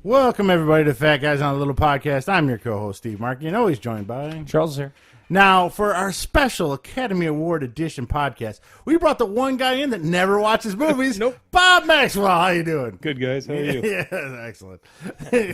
Welcome, everybody, to Fat Guys on a Little Podcast. I'm your co-host, Steve Mark. You know he's joined by... Charles is here. Now, for our special Academy Award edition podcast, we brought the one guy in that never watches movies. Nope. Bob Maxwell. How you doing? Good, guys. How are you? Yeah, excellent.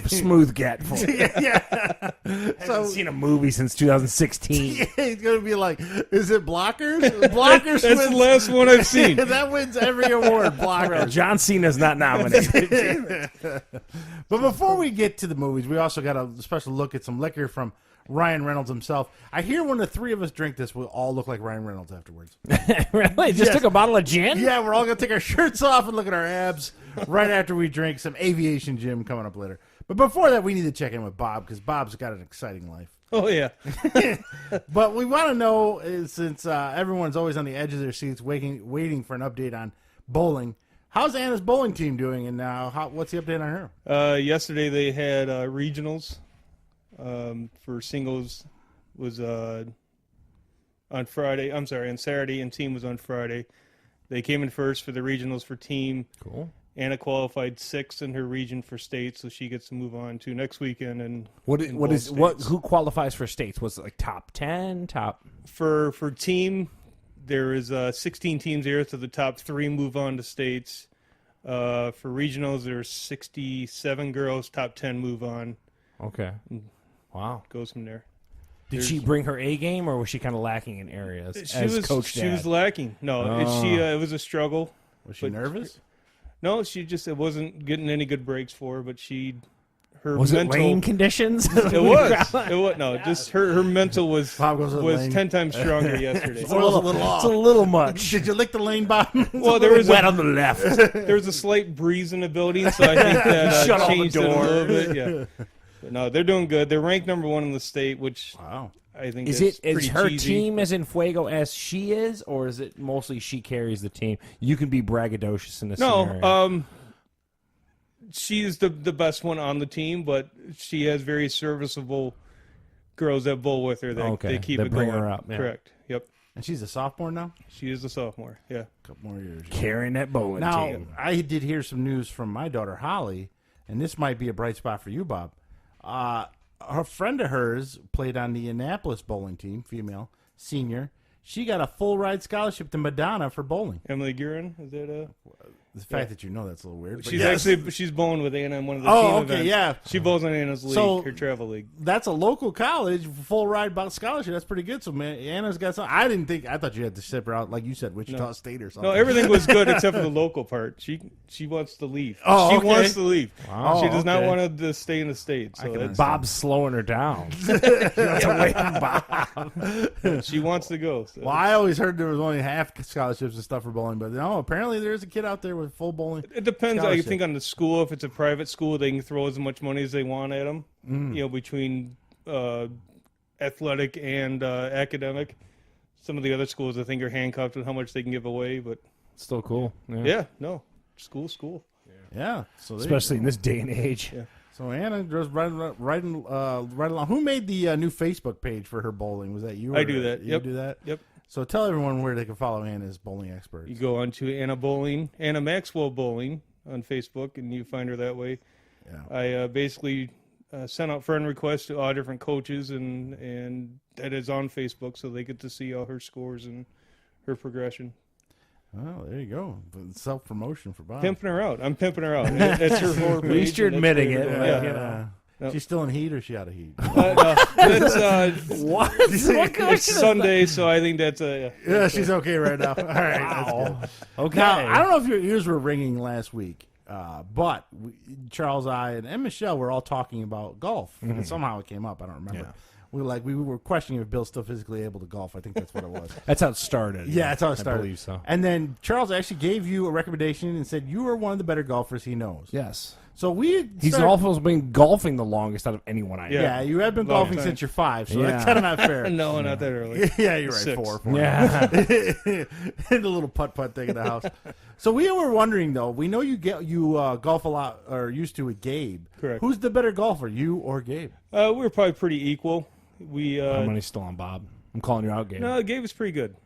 Smooth gat. Yeah. Hasn't seen a movie since 2016. Yeah, he's going to be like, is it Blockers? Blockers That's wins. the last one I've seen. That wins every award, Blockers. John Cena's not nominated. But before we get to the movies, we also got a special look at some liquor from Ryan Reynolds himself. I hear when the three of us drink this, we'll all look like Ryan Reynolds afterwards. Really? Just took a bottle of gin? Yeah, we're all going to take our shirts off and look at our abs right after we drink some Aviation Gin coming up later. But before that, we need to check in with Bob because Bob's got an exciting life. Oh, yeah. But we want to know, since everyone's always on the edge of their seats waiting for an update on bowling, how's Anna's bowling team doing, and what's the update on her? Yesterday they had regionals for singles was on Friday. I'm sorry, on Saturday, and team was on Friday. They came in first for the regionals for team. Cool. Anna qualified sixth in her region for state, so she gets to move on to next weekend. And Who qualifies for states? Was it like top 10? For team, there is 16 teams here, so the top three move on to states. For regionals, there's 67 girls. Top 10 move on. Okay. Wow. Goes from there. Did she bring her A game, or was she kind of lacking in areas? She was lacking. No, it was a struggle. Was she nervous? No, it wasn't getting any good breaks for her, but was it rain conditions? It was. No, just her mental was 10 times stronger yesterday. It's a little off. It's a little much. Did you lick the lane bottom? Well, there was wet on the left. There was a slight breeze in the building, so I think that Shut all the changed it a doors. little bit. Yeah. But no, they're doing good. They're ranked number 1 in the state, which I think is pretty her cheesy. team as in Fuego as she is, or is it mostly she carries the team? You can be braggadocious in this scenario. No, she's the best one on the team, but she has very serviceable girls that bowl with her. They keep it bring going. her up. Yeah. Correct. Yep. And she's a sophomore now? She is a sophomore. Yeah. A couple more years. Carrying that bowling Now, team. I did hear some news from my daughter, Holly, and this might be a bright spot for you, Bob. A friend of hers played on the Annapolis bowling team, female, senior. She got a full ride scholarship to Madonna for bowling. Emily Guerin, is that a... The fact that you know that's a little weird. She's bowling with Anna in one of the team events. Yeah. She bowls in Anna's league, her travel league. That's a local college, full ride scholarship. That's pretty good. So, man, Anna's got some. I thought you had to ship her out, like you said, Wichita State or something. No, everything was good except for the local part. She wants to leave. Oh, she wants to leave. Wow, she does not want to stay in the state. So Bob's slowing her down. She wants away from Bob. she wants to go. So. Well, I always heard there was only half scholarships and stuff for bowling, but no, apparently there's a kid out there with full bowling. It depends, I think, on the school. If it's a private school, they can throw as much money as they want at them, between athletic and academic. Some of the other schools, I think, are handcuffed with how much they can give away. But still cool. School. Yeah. So especially in this day and age. Yeah. So Anna goes right along. Who made the new Facebook page for her bowling? Was that you? I do that. You do that? Yep. So tell everyone where they can follow Anna's bowling experts. You go on to Anna Maxwell Bowling on Facebook, and you find her that way. Yeah. I basically sent out friend requests to all different coaches, and that is on Facebook, so they get to see all her scores and her progression. Oh, there you go. Self-promotion for Bob. Pimping her out. I'm pimping her out. That's her whore page. At least you're admitting it. Yeah. She's still in heat, or is she out of heat? What? It's Sunday, so I think that's a... Yeah, she's okay right now. All right, that's good. Okay. Now, I don't know if your ears were ringing last week, but Charles, I, and Michelle were all talking about golf. Mm-hmm. And somehow it came up. I don't remember. Yeah. We were questioning if Bill's still physically able to golf. I think that's what it was. That's how it started. Yeah, that's how it started. I believe so. And then Charles actually gave you a recommendation and said you are one of the better golfers he knows. Yes. So he's also been golfing the longest out of anyone I know. Yeah, you have been golfing since you're 5, so that's kind of not fair. No, not that early. Yeah, you're right. 6. 4. Yeah. And the little putt thing in the house. So we were wondering though. We know you golf a lot, or used to, with Gabe. Correct. Who's the better golfer, you or Gabe? We're probably pretty equal. My money's still on Bob. I'm calling you out, Gabe. No, Gabe is pretty good.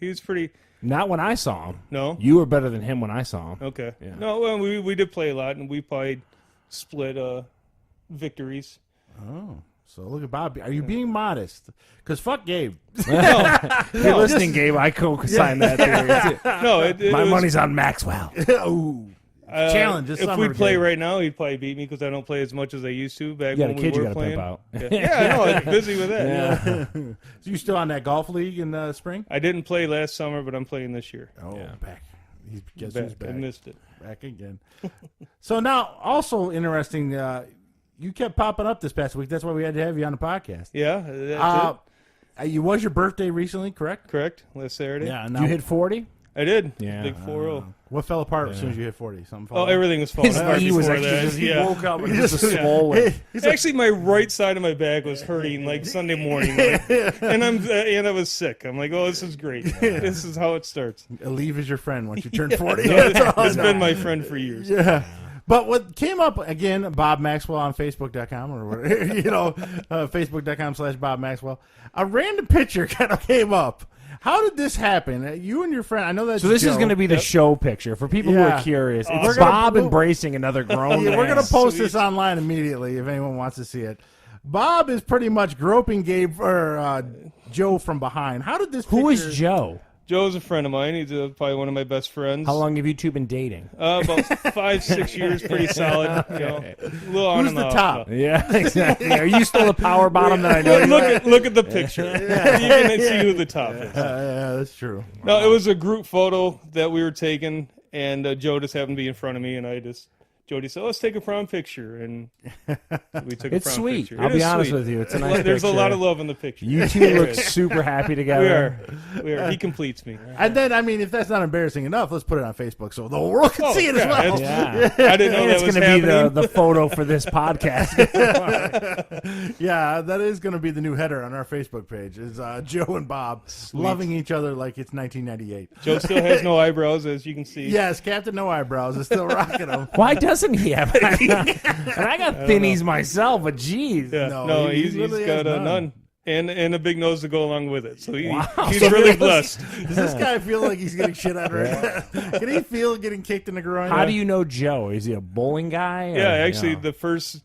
He was pretty. Not when I saw him. No. You were better than him when I saw him. Okay. Yeah. No, well, we did play a lot, and we probably split victories. Oh, so look at Bob. Are you being modest? Because fuck Gabe. You're listening, Gabe. I co-sign that theory. No, My was, money's on Maxwell. Ooh. Challenge this If summer, we play Gabe. right now, he'd probably beat me because I don't play as much as I used to back You got when a kid we you were got to pimp playing. out. Yeah, I know. I'm busy with that. Yeah. So you still on that golf league in the spring? I didn't play last summer, but I'm playing this year. Oh, Yeah. back. Guess Back. who's back? I missed it. Back again. So now, also interesting, you kept popping up this past week. That's why we had to have you on the podcast. Yeah, that's it. You was your birthday recently, correct? Correct. Last Saturday. Yeah. Did you hit 40? I did. Yeah. Big 4-0. What fell apart as soon as you hit 40? Something fell Oh, apart? everything was falling His apart knee was before actually that. just, he Yeah. woke up and just swollen. Actually, my right side of my back was hurting like Sunday morning, and I was sick. I'm like, oh, this is great. This is how it starts. Leave is your friend once you turn 40. It's been my friend for years. Yeah. But what came up, again, Bob Maxwell on Facebook.com or whatever, Facebook.com/Bob Maxwell. A random picture kind of came up. How did this happen? You and your friend, I know that's So this is Joe. going to be the show picture. For people who Yeah. are curious, We're it's gonna- Bob embracing another grown Yeah, man. we're going to post Sweet. this online immediately if anyone wants to see it. Bob is pretty much groping Gabe or Joe from behind. How did this Who picture... is Joe? Joe's a friend of mine. He's probably one of my best friends. How long have you two been dating? About 5-6 years, pretty solid. You know, a little on Who's and the off, top? though. Yeah, exactly. Are you still the power bottom that I know you are? Look at the picture. You can see who the top is. yeah, that's true. No, it was a group photo that we were taking, and Joe just happened to be in front of me, and Jody said, let's take a prom picture, and we took a It's prom sweet. picture. I'll It be is honest sweet. with you. It's a nice There's picture. a lot of love in the picture. You two There look is. super happy We together. are. We are. He completes me. And then, I mean, if that's not embarrassing enough, let's put it on Facebook so the whole world can Oh, see it as yeah, well. it's- Yeah. I didn't know And that it's was going to be happening. the photo for this podcast. Yeah, that is going to be the new header on our Facebook page. Is Joe and Bob loving each other like it's 1998. Joe still has no eyebrows, as you can see. Yes, Captain No Eyebrows is still rocking them. Why doesn't he have it? And I got thinnies myself, but geez. Yeah. No, No, he he's really got has a none. none. And a big nose to go along with it. So Wow. he's really blessed. Does this guy feel like he's getting shit on right now? Can he feel getting kicked in the groin? How do you know Joe? Is he a bowling guy? or, Yeah, actually, you know? the first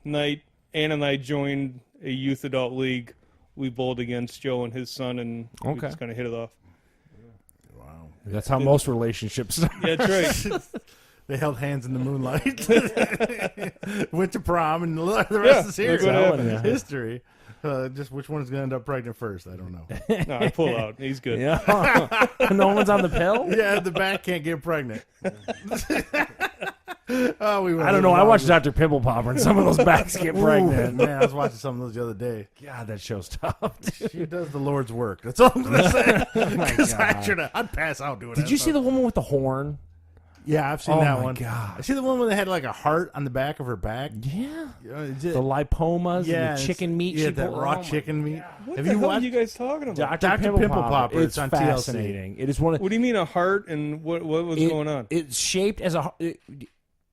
night Ann and I joined a youth adult league, we bowled against Joe and his son, and we Okay. just kind of hit it off. Wow. That's how most relationships start. Yeah, that's right. They held hands in the moonlight. Went to prom, and the rest is here. look what happened. Yeah. History. Just which one's going to end up pregnant first? I don't know. No, I pull out. He's good. Yeah. No one's on the pill? Yeah, the back can't get pregnant. Oh, we I don't know. I watched Dr. Pimple Popper, and some of those backs get pregnant. Man, I was watching some of those the other day. God, that show's tough. She does the Lord's work. That's all I'm going to say. Oh my 'Cause God. I'd pass out doing Did that you see stuff. the woman with the horn? Yeah, I've seen Oh that my one. God. I see the one where they had like a heart on the back of her back. Yeah. Is it- The lipomas yeah, and the chicken meat. Yeah, she that pulled- raw oh my chicken meat. What Have the you hell are watched? you guys talking about? Dr. Pimple Popper. It's on TLC. fascinating. It is one of What do you mean a heart, and what was going on? It's shaped as a.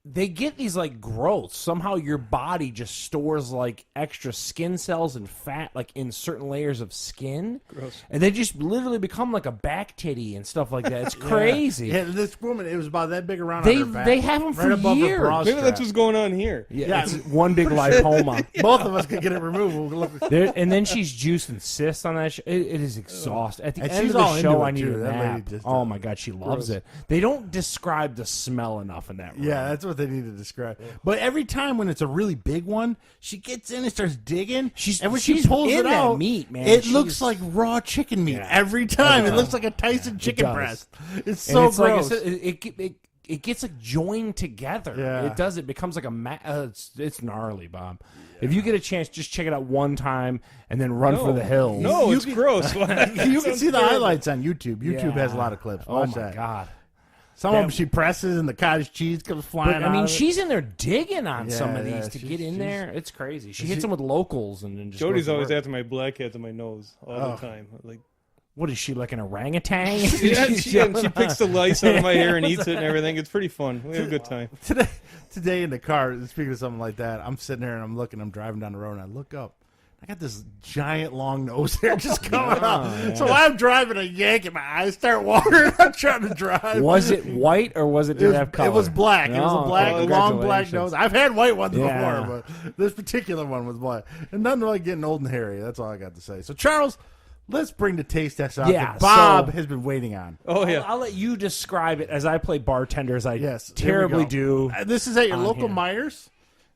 They get these like growths. Somehow your body just stores like extra skin cells and fat like in certain layers of skin. Gross. And they just literally become like a back titty and stuff like that. It's crazy. Yeah, this woman, it was about that big around on her back. They have them right for above years. Her bra Maybe strap. that's what's going on here. Yeah, Yeah. it's one big lipoma. Both of us could get it removed. We'll look- And then she's juicing cysts on that. It is exhausting. At the And end she's of the all into show, it, I need too. a That lady nap. just Oh does. my God, she loves Gross. it. They don't describe the smell enough in that room. Yeah, that's what they need to describe. But every time when it's a really big one, she gets in and starts digging. And when she's she pulls in it that out, meat, man. it She's- looks like raw chicken meat Yeah. every time. It time. looks like a Tyson chicken does. breast. It's And so it's like I gross. said, it gets like joined together. Yeah. It does. It becomes like a it's gnarly, Bob. If you get a chance, just check it out one time and then run for the hills. No, You it's can- gross. you can Sounds see the terrible. highlights on YouTube. YouTube has a lot of clips. Oh Watch my that. God. Some of them she presses and the cottage cheese comes flying But, out. I mean, of it. she's in there digging on some of Yeah, these yeah, to she's- get in she's- there. It's crazy. She hits them with locals and then just Jody's goes to always work. after my blackheads on my nose all the time. Like, What is she, like an orangutan? yeah, she picks the lice out of my hair and eats it and everything. It's pretty fun. We have a good time. Today in the car, speaking of something like that, I'm sitting there and I'm driving down the road and I look up. I got this giant long nose hair just coming up. Yeah. So I'm driving, I yank it, my eyes start watering. I'm trying to drive. Was it white or was it did it have color? It was black. It was a black, long black congratulations. nose. I've had white ones Yeah. before, but this particular one was black. And nothing like getting old and hairy. That's all I got to say. So, Charles, let's bring the taste test out Yeah, that Bob so- has been waiting on. Oh yeah. I'll let you describe it as I play bartender, as I Yes, here we terribly go. do. This is at your on local here. Myers.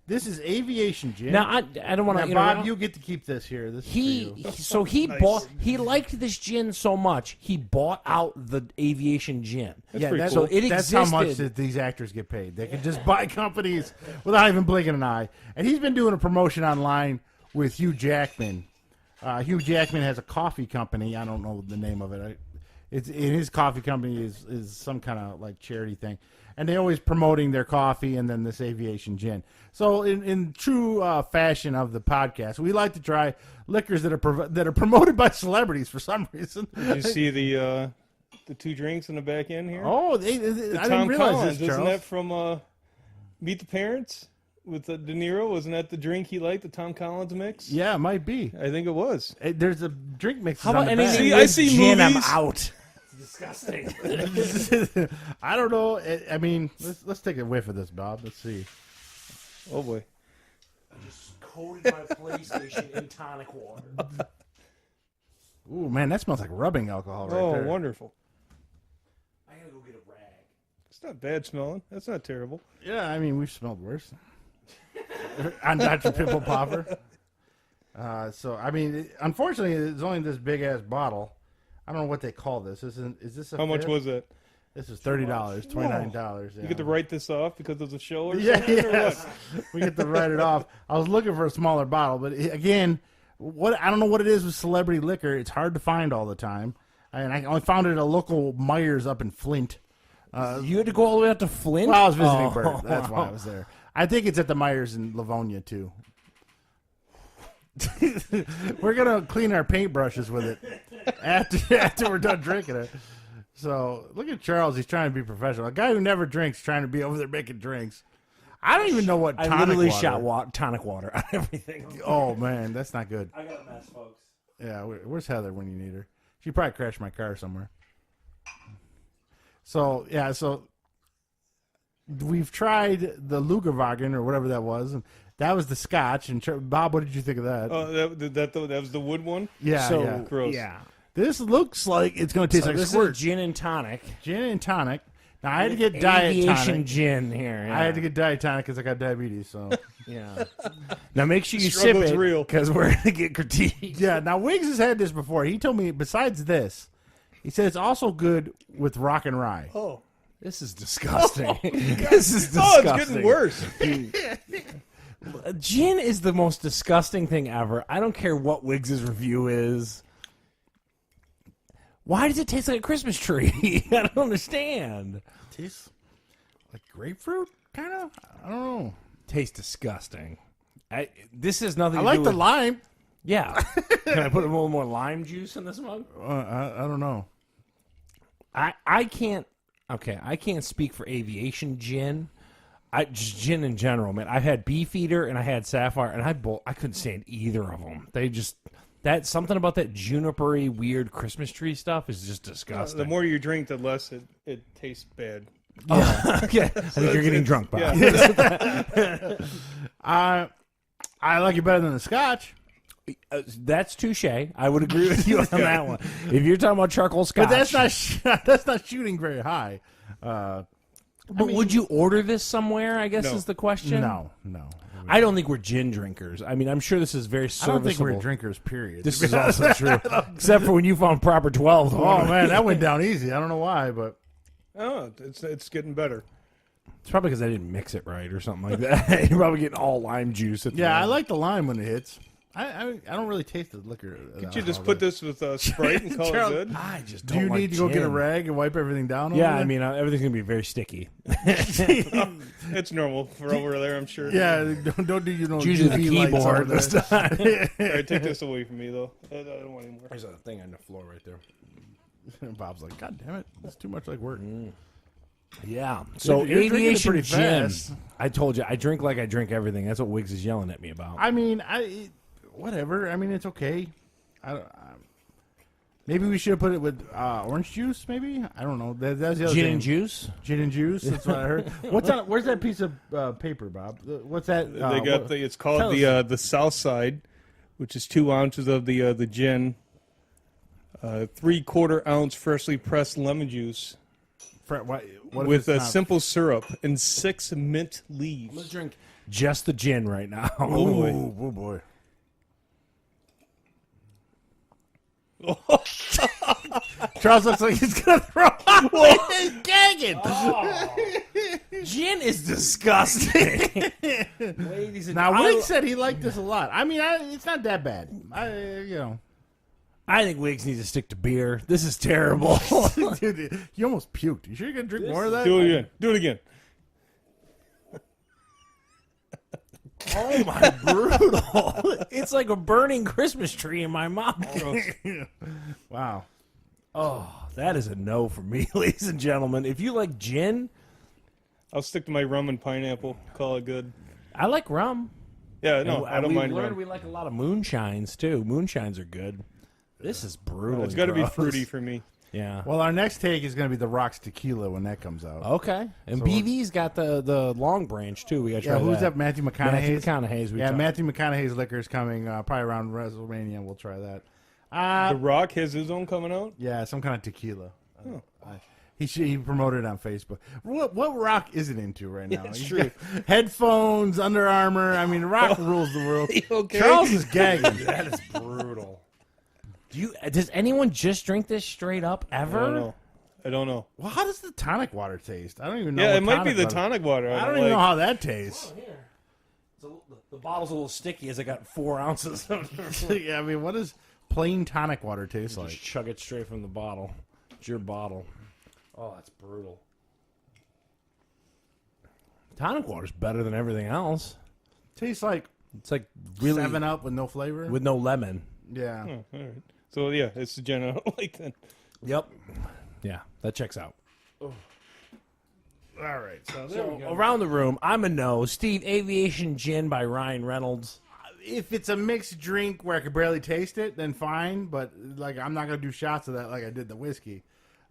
This is Aviation Gin. Now, I don't want Now, to Bob, you get to keep this here. This is for you. He Nice. he liked this gin so much he bought out the Aviation Gin. Yeah, pretty that's, So it that's how much existed. that these actors get paid. They can just buy companies without even blinking an eye. And he's been doing a promotion online with Hugh Jackman. Hugh Jackman has a coffee company. I don't know the name of it. His coffee company is some kind of like charity thing. And they always promoting their coffee and then this Aviation Gin. So in true fashion of the podcast, we like to try liquors that are promoted by celebrities for some reason. Did you see the two drinks in the back end here? Oh, I The didn't Tom realize Collins, this, isn't Charles. that from Meet the Parents with De Niro? Wasn't that the drink he liked, the Tom Collins mix? Yeah, it might be. I think it was. There's a drink mix. How about on the back. anything See, I with see gin? I'm movies. out. Disgusting. I don't know. I mean, let's take a whiff of this, Bob. Let's see. Oh boy. I just coated my PlayStation in tonic water. Ooh, man, that smells like rubbing alcohol right Oh, there. wonderful. I gotta go get a rag. It's not bad smelling. That's not terrible. Yeah, I mean, we've smelled worse. On Dr. Pimple Popper. So, I mean, unfortunately, it's only this big ass bottle. I don't know what they call this. Is this a How much fifth? was that? This is $30, $29. Yeah. You get to write this off because of the show or Yeah, something? Or yes. what? We get to write it off. I was looking for a smaller bottle, but again, I don't know what it is with celebrity liquor. It's hard to find all the time, and I only found it at a local Myers up in Flint. You had to go all the way out to Flint? Well, I was visiting Oh. Bert. That's why I was there. I think it's at the Myers in Livonia too. We're gonna clean our paintbrushes with it after we're done drinking it. So look at Charles; he's trying to be professional. A guy who never drinks trying to be over there making drinks. I don't even know what tonic I literally water. shot tonic water on everything. Oh man, that's not good. I got a mess, folks. Yeah, where's Heather when you need her? She probably crashed my car somewhere. So yeah, we've tried the Lugerwagen or whatever that was, and that was the Scotch. And Bob, what did you think of that? Oh, that was the wood one? Yeah, So, yeah. Gross. yeah. This looks like it's going to taste So like this squirt. is gin and tonic. Gin and tonic. Now I had to get diet Aviation tonic. gin here. I had to get diet tonic because I got diabetes. So Yeah. Now make sure you sip Struggle's it real. because we're gonna get critiqued. yeah. Now Wiggs has had this before. He told me besides this, he said it's also good with rock and rye. Oh. This is disgusting. This is disgusting. Oh, it's getting worse. Gin is the most disgusting thing ever. I don't care what Wiggs' review is. Why does it taste like a Christmas tree? I don't understand. Tastes like grapefruit, kind of. I don't know. Tastes disgusting. This has nothing I to like do the with... lime. Yeah. Can I put a little more lime juice in this mug? I don't know. I can't. Okay, I can't speak for Aviation Gin. Just gin in general, man. I had Beefeater and I had Sapphire, and I couldn't stand either of them. They just something about that junipery weird Christmas tree stuff is just disgusting. The more you drink, the less it tastes bad. Okay, I think you're getting drunk, Bob. Yeah. I like it better than the Scotch. That's touche. I would agree with you on that one. If you're talking about charcoal scotch, But that's not shooting very high. But would you order this somewhere? I guess No. is the question. No. I don't think we're gin drinkers. I mean, I'm sure this is very I serviceable. don't think we're drinkers. Period. This is also true, except for when you found proper 12. Oh man, that went down easy. I don't know why, but Oh, it's getting better. It's probably because I didn't mix it right or something like that. You're probably getting all lime juice. At the yeah, I end. like the lime when it hits. I don't really taste the liquor. Could you just put this with Sprite and call it Charles, good? I just Do don't you like need to go get a gin. rag and wipe everything down? Yeah, over I there? mean, everything's gonna be very sticky. It's normal for over there, I'm sure. yeah. Don't do you know? It's usually the UV lights over keyboard there. this time. All right, take this away from me, though. I don't want any more. There's a thing on the floor right there. Bob's like, God damn it, that's too much like work. Yeah. So You're drinking it Aviation pretty Gin. fast. I told you, I drink like I drink everything. That's what Wiggs is yelling at me about. I mean, whatever. I mean, it's okay. Maybe we should have put it with orange juice. Maybe I don't know. That's the other Gin thing. and juice. Gin and juice. That's what I heard. What's on? Where's that piece of paper, Bob? What's that? They got it's called the South Side, which is 2 ounces of the gin, 3/4 ounce freshly pressed lemon juice what with a simple syrup and 6 mint Let's leaves. drink just the gin right now. Oh boy. Charles looks like he's gonna throw up. He's gagging. Gin is disgusting. Ladies and Now, Wig said he liked this a lot. I mean, it's not that bad. I think Wiggs needs to stick to beer. This is terrible. Dude, you almost puked. You sure you're gonna drink more of that? Do it again. Do it again. Oh my, brutal! It's like a burning Christmas tree in my mouth. Wow. Oh, that is a no for me, ladies and gentlemen. If you like gin, I'll stick to my rum and pineapple. Call it good. I like rum. Yeah, no, I don't mind learned rum. we like a lot of moonshines too. Moonshines are good. This is brutal. It's got to be fruity for me. Yeah. Well, our next take is going to be the Rocks Tequila when that comes out. Okay. And BV's got the long branch too. We got to try who's that? Matthew McConaughey's? McConaughey's. Matthew McConaughey's liquor is coming probably around WrestleMania. We'll try that. The Rock has his own coming out? Yeah, some kind of tequila. He promoted it on Facebook. What Rock isn't into right now? It's He's true. got headphones, Under Armour. I mean, Rock rules the world. Okay. Charles is gagging. That is brutal. Does anyone just drink this straight up ever? I don't know. Well, how does the tonic water taste? I don't even know. Yeah, what it might be tonic the water- tonic water. I don't even know how that tastes. The bottle's a little sticky as I got 4 ounces. Yeah, I mean, what does plain tonic water taste like? Just chug it straight from the bottle. It's your bottle. Oh, that's brutal. Tonic water's better than everything else. Tastes like It's like really 7-Up with no flavor. with no lemon. Yeah. Oh, all right. So, yeah, it's the gin I don't like then. Yep. Yeah, that checks out. All right. So there So we go. around the room, I'm a no. Steve, Aviation Gin by Ryan Reynolds. If it's a mixed drink where I could barely taste it, then fine. But like, I'm not gonna do shots of that like I did the whiskey.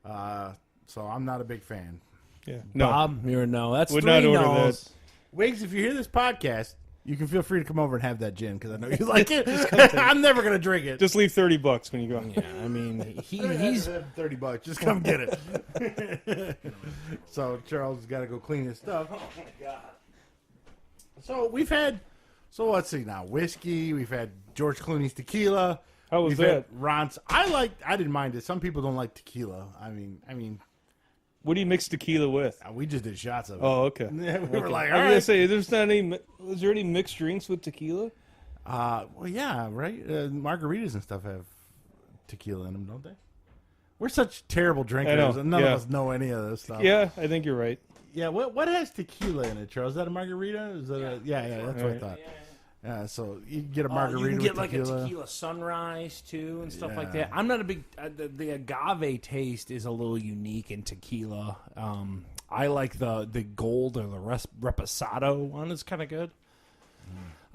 So I'm not a big fan. Yeah. No. Bob, you're a no. That's Would 3 not order no's. that. Wiggs, if you hear this podcast, you can feel free to come over and have that gin because I know you like it. I'm never gonna drink it. Just leave $30 when you go. Yeah, I mean, he's $30. Just come get it. So Charles has got to go clean his stuff. Oh my god. So we've had. So let's see now. Whiskey. We've had George Clooney's tequila. How was We've had that? Ron's. I didn't mind it. Some people don't like tequila. I mean, What do you mix tequila with? we just did shots of it. Oh, okay. We were like, I all was gonna right. say, there's not any. Was there any mixed drinks with tequila? Well, yeah, right. Margaritas and stuff have tequila in them, don't they? We're such terrible drinkers, and none of us know any of this stuff. Yeah, I think you're right. Yeah. What has tequila in it, Charles? Is that a margarita? Is that yeah? That's what I thought. Yeah. So you can get a margarita you can get with like tequila. a tequila sunrise too and stuff like Yeah. that. I'm not a big the agave taste is a little unique in tequila. I like the gold or the reposado one. It's kind of good.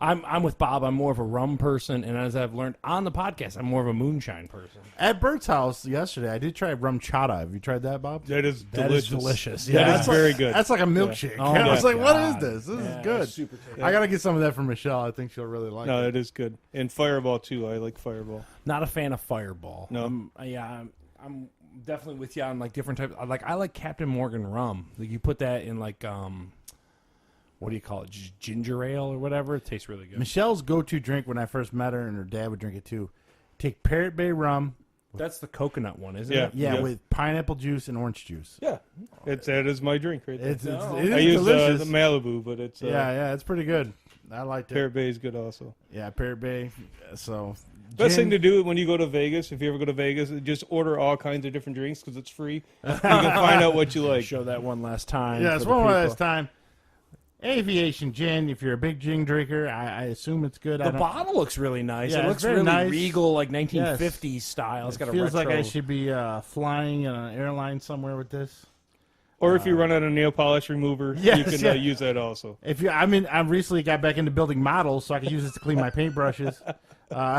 I'm with Bob. I'm more of a rum person, and as I've learned on the podcast, I'm more of a moonshine person. At Bert's house yesterday, I did try rum chata. Have you tried that, Bob? That is That delicious. is delicious. That Yeah. is very good. That's like a milkshake. Oh I was my like, what is God. this? This Yeah, is good. super tasty. I got to get some of that for Michelle. I think she'll really like No, it. it is good. And Fireball too. I like Fireball. Not a fan of Fireball. No. I'm definitely with you on like different types. I like Captain Morgan rum. Like you put that in like what do you call it? Ginger ale or whatever. It tastes really good. Michelle's go-to drink when I first met her, and her dad would drink it too. Take Parrot Bay rum, That's the coconut one, isn't Yeah. it? yeah, with pineapple juice and orange juice. Yeah, that is my drink right there. It I is I use delicious. the Malibu, but it's yeah, it's pretty good. I liked it. Parrot Bay is good also. Yeah, Parrot Bay. So Best gin- thing to do when you go to Vegas, if you ever go to Vegas, is just order all kinds of different drinks because it's free. You can find out what you like. Show that one last time. Yeah, for it's the one people. last time. Aviation Gin. If you're a big gin drinker, I assume it's good. The bottle looks really nice. Yeah, it it's looks very really nice. regal, like 1950s style. It's It got a feels retro. like I should be flying in an airline somewhere with this. Or if you run out of nail polish remover, Yes, you can yeah. use that also. If you, I recently got back into building models, so I can use this to clean my paintbrushes.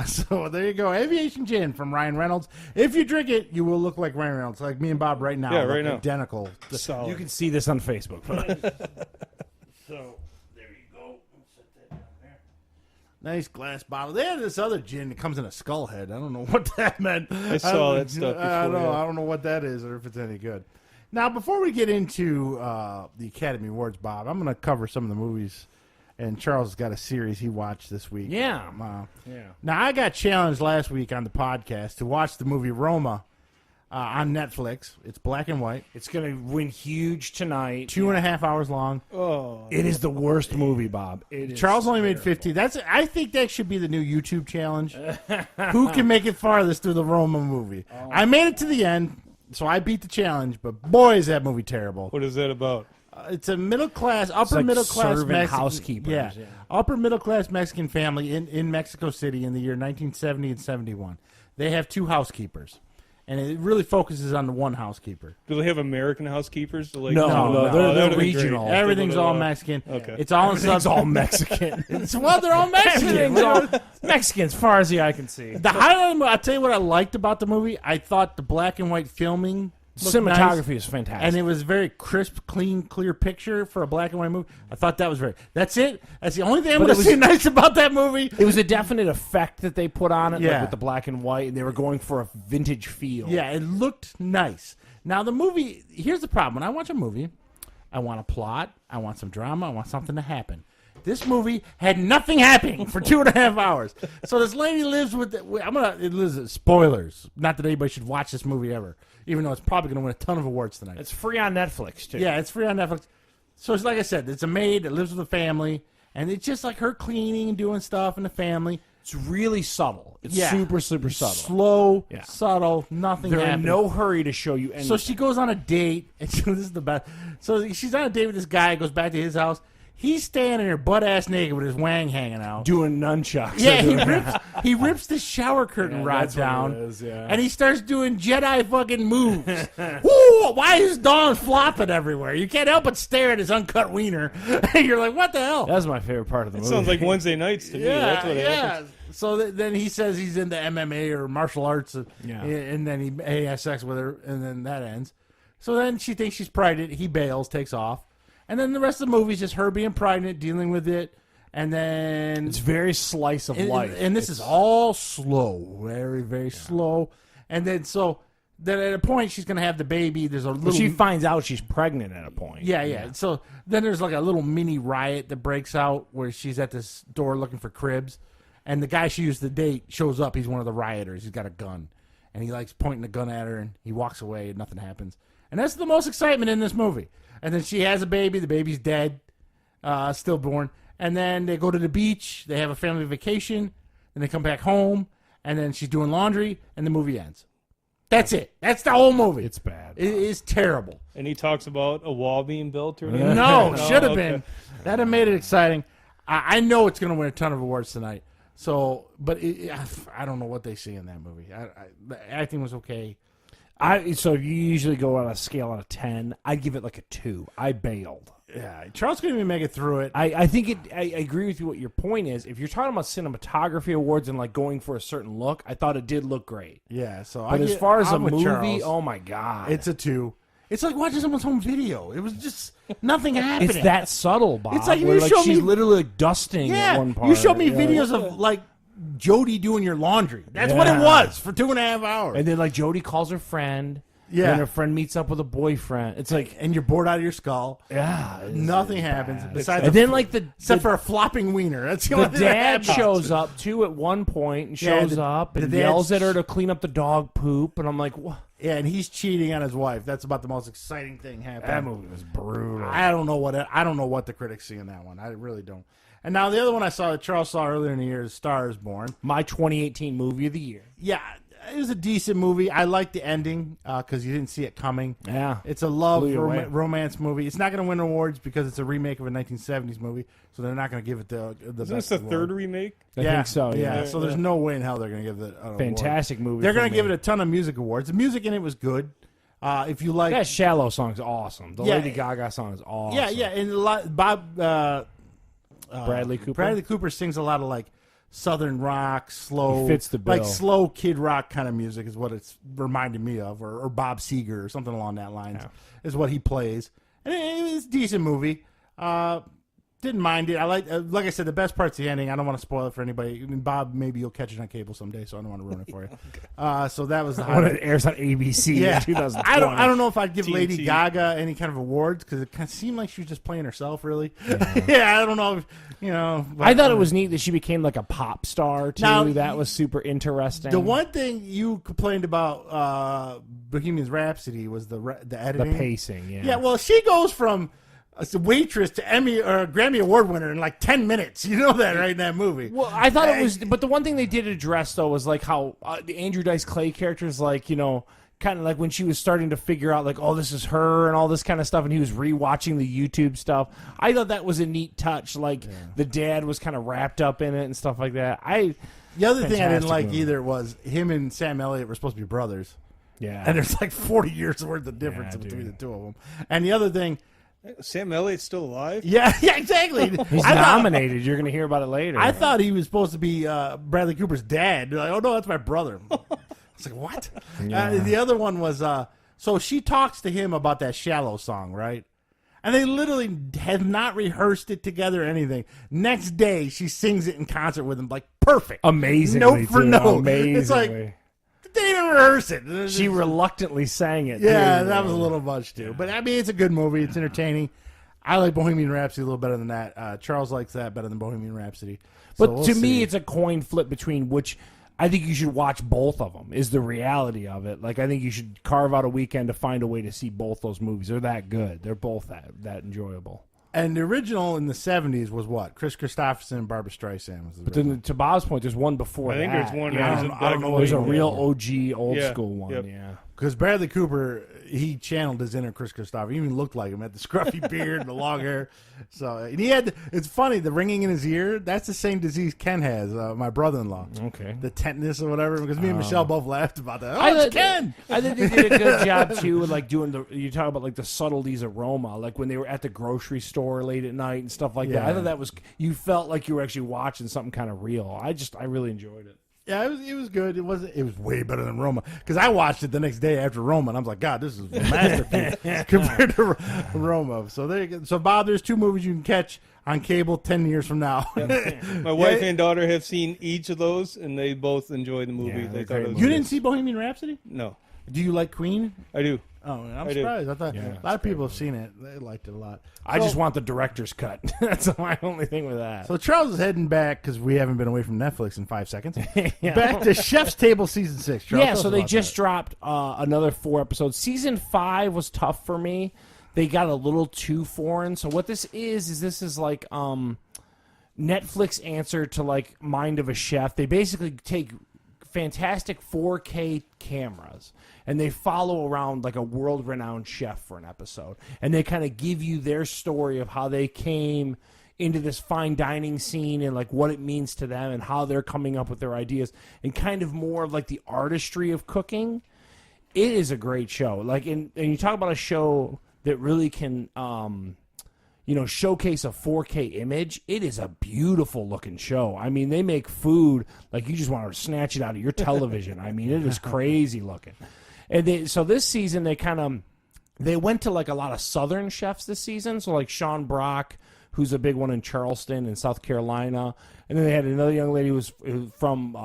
So there you go. Aviation Gin from Ryan Reynolds. If you drink it, you will look like Ryan Reynolds, like me and Bob right now. Yeah, right now. Identical. Solid. You can see this on Facebook. So there you go. Set that down there. Nice glass bottle. They have this other gin that comes in a skull head. I don't know what that meant. I saw that stuff before. I yeah. don't know what that is or if it's any good. Now, before we get into the Academy Awards, Bob, I'm going to cover some of the movies. And Charles has got a series he watched this week. Yeah. Yeah. Now, I got challenged last week on the podcast to watch the movie Roma on Netflix. It's black and white. It's going to win huge tonight. 2.5 hours long. Oh. It is the worst movie, Bob. It is Charles only made 15. I think that should be the new YouTube challenge. Who can make it farthest through the Roma movie? I made it to the end, so I beat the challenge, but boy, is that movie terrible. What is that about? It's a upper middle class servant Mexican housekeepers. Yeah, upper middle class Mexican family in Mexico City in the year 1970 and 71. They have 2 housekeepers, and it really focuses on the one housekeeper. Do they have American housekeepers? Like, No, they're regional. Everything's all Mexican. Okay. It's all Everything's all Mexican. Well, they're all Mexican. Everything's all Mexican as far as the eye can see. The highlight. I'll tell you what I liked about the movie. I thought the black and white filming. Cinematography Nice. is fantastic. And it was very crisp, clean, clear picture for a black and white movie. I thought that was very. That's it. That's the only thing I'm going to say nice about that movie. It was a definite effect that they put on it, Yeah. like with the black and white, and they were going for a vintage feel. Yeah, it looked nice. Now the movie. Here's the problem. When I watch a movie, I want a plot. I want some drama. I want something to happen. This movie had nothing happening for 2.5 hours. So this lady lives with. Spoilers. Not that anybody should watch this movie ever. Even though it's probably going to win a ton of awards tonight. It's free on Netflix, too. Yeah, it's free on Netflix. So it's like I said, it's a maid that lives with a family, and it's just like her cleaning and doing stuff in the family. It's really subtle. It's Yeah. super, super subtle. Slow, Yeah. subtle, nothing They're in happening. no hurry to show you anything. So she goes on a date, and this is the best. So she's on a date with this guy, goes back to his house. He's standing there butt-ass naked with his wang hanging out. doing nunchucks. Yeah, he rips the shower curtain rod that's what down, it is, yeah. and he starts doing Jedi fucking moves. Woo! Why is Dawn flopping everywhere? You can't help but stare at his uncut wiener. You're like, what the hell? That's my favorite part of the It movie. sounds like Wednesday nights to me. That's what happens. So then he says he's into MMA or martial arts, Yeah. and then he has sex with her, and then that ends. So then she thinks she's pregnant. He bails, takes off. And then the rest of the movie is just her being pregnant, dealing with it, and then It's very slice of life. And this is all slow, very, very slow. And then then at a point she's gonna have the baby. There's a little. She finds out she's pregnant at a point. Yeah. So then there's like a little mini riot that breaks out where she's at this door looking for cribs, and the guy she used to date shows up. He's one of the rioters. He's got a gun, and he likes pointing the gun at her, and he walks away, and nothing happens. And that's the most excitement in this movie. And then she has a baby. The baby's dead, stillborn. And then they go to the beach. They have a family vacation. Then they come back home. And then she's doing laundry. And the movie ends. That's it. That's the whole movie. It's bad. It is terrible. And he talks about a wall being built or anything? No, should have okay. been. That'd have made it exciting. I know it's going to win a ton of awards tonight. So, but I don't know what they see in that movie. The acting was okay. So you usually go on a scale out of 10. I'd give it like a 2. I bailed. Yeah, Charles couldn't even make it through it. I think I agree with you. What your point is, if you're talking about cinematography awards and like going for a certain look, I thought it did look great. Yeah, so But as far as a I'm with movie, Charles. oh my god, It's a 2. It's like watching someone's home video. It was just nothing happening. it's that subtle, Bob. It's like where, you show she's me- literally like, dusting at one part. you showed me Yeah. videos of like Jody doing your laundry. That's what it was for 2.5 hours. And then like Jody calls her friend. Yeah. And then her friend meets up with a boyfriend. It's like, and you're bored out of your skull. yeah, Nothing happens besides and then like except for a flopping wiener. That's the the only thing that dad happens. shows up too at one point and Yeah, shows the- up the and dad's- yells at her to clean up the dog poop. And I'm like, what? Yeah, and he's cheating on his wife. That's about the most exciting thing happening. That movie was brutal. I don't know what the critics see in that one. I really don't. And now the other one I saw that Charles saw earlier in the year is Star is Born. My 2018 movie of the year. Yeah, it was a decent movie. I liked the ending because you didn't see it coming. Yeah. It's a love Blew you away. romance movie. It's not going to win awards because it's a remake of a 1970s movie, so they're not going to give it the Isn't best this the award. third remake? I think so. Yeah. So there's no way in hell they're going to give it an Fantastic movie. award. They're going going to give it a ton of music awards. The music in it was good. If you like, That Shallow song's awesome. The Yeah. Lady Gaga song is awesome. yeah, and a lot. Bradley Bradley Cooper. Bradley Cooper sings a lot of like Southern rock, slow, He fits the bill. like slow Kid Rock kind of music is what it's reminding me of, or Bob Seger or something along that lines is what he plays. And it's a decent movie. Didn't mind it. I like I said, the best part's the ending. I don't want to spoil it for anybody. I mean, Bob, maybe you'll catch it on cable someday, so I don't want to ruin it for you. Okay. So that was the when it airs on ABC. yeah. In 2020. I don't know if I'd give TNT. Lady Gaga any kind of awards because it kind of seemed like she was just playing herself, really. Yeah, I don't know. If, but, I thought it was neat that she became like a pop star too. Now, that was super interesting. The one thing you complained about Bohemian Rhapsody was the editing, the pacing. Yeah, well, she goes from a waitress to Emmy or Grammy Award winner in like 10 minutes. You know that, right, in that movie. Well, I thought it was, but the one thing they did address though was like how the Andrew Dice Clay character is like, kind of like when she was starting to figure out like, oh, this is her and all this kind of stuff, and he was rewatching the YouTube stuff. I thought that was a neat touch. Like the dad was kind of wrapped up in it and stuff like that. The other thing I didn't like movie. either was him and Sam Elliott were supposed to be brothers. Yeah, And there's like 40 years worth of difference between the two of them. And the other thing, Sam Elliott's still alive? yeah, exactly. he's nominated. You're going to hear about it later. I thought he was supposed to be Bradley Cooper's dad. They're like, oh no, that's my brother. I was like, what? The other one was so she talks to him about that Shallow song, right? And they literally have not rehearsed it together or anything. Next day, she sings it in concert with him, like perfect, amazingly, note for too. note. Amazingly. It's like they didn't even rehearse it. She reluctantly sang it. Yeah, too. that was a little much too. But I mean, it's a good movie. It's entertaining. I like Bohemian Rhapsody a little better than that. Charles likes that better than Bohemian Rhapsody. So But to me, it's a coin flip between which. I think you should watch both of them. Is the reality of it? Like I think you should carve out a weekend to find a way to see both those movies. They're that good. They're both that enjoyable. And the original in the 70s was what? Chris Christopherson and Barbara Streisand. Was the But original. then to Bob's point, there's one before I think that. there's one. Yeah. I don't know. There's a Yeah. real OG old Yeah. school one. Yep. Yeah. Because Bradley Cooper, he channeled his inner Chris Christopher. He even looked like him. Had the scruffy beard and the long hair. So and he had. It's funny, the ringing in his ear. That's the same disease Ken has. My brother-in-law. Okay. The tetanus or whatever. Because me and Michelle both laughed about that. Oh, I it's think- Ken. I think they did a good job too with like doing you talk about like the subtleties of Roma, like when they were at the grocery store late at night and stuff like that. I Yeah. thought that was you felt like you were actually watching something kind of real. I really enjoyed it. Yeah, it was good. It was way better than Roma because I watched it the next day after Roma and I was like, God, this is a masterpiece compared to Roma. So there you go. So Bob, there's two movies you can catch on cable 10 years from now. My wife and daughter have seen each of those, and they both enjoy the movie. Yeah, they they're thought it great was You good. didn't see Bohemian Rhapsody? No, Do you like Queen? I do. Oh, I'm I do. surprised. I thought Yeah, a lot of people have seen it. They liked it a lot. I So- just want the director's cut. That's my only thing with that. So Charles is heading back because we haven't been away from Netflix in 5 seconds. Back to Chef's Table season 6. Charles, Yeah, tell us so they about just that. dropped another 4 episodes. Season 5 was tough for me. They got a little too foreign. So what this is like Netflix answer to like Mind of a Chef. They basically take fantastic 4K cameras and they follow around like a world-renowned chef for an episode. And they kind of give you their story of how they came into this fine dining scene and like what it means to them and how they're coming up with their ideas and kind of more of like the artistry of cooking. It is a great show. Like, and you talk about a show that really can, showcase a 4K image. It is a beautiful looking show. I mean, they make food like you just want to snatch it out of your television. I mean, it is crazy looking. And so this season they went to like a lot of Southern chefs this season. So like Sean Brock, who's a big one in Charleston in South Carolina, and then they had another young lady who was from.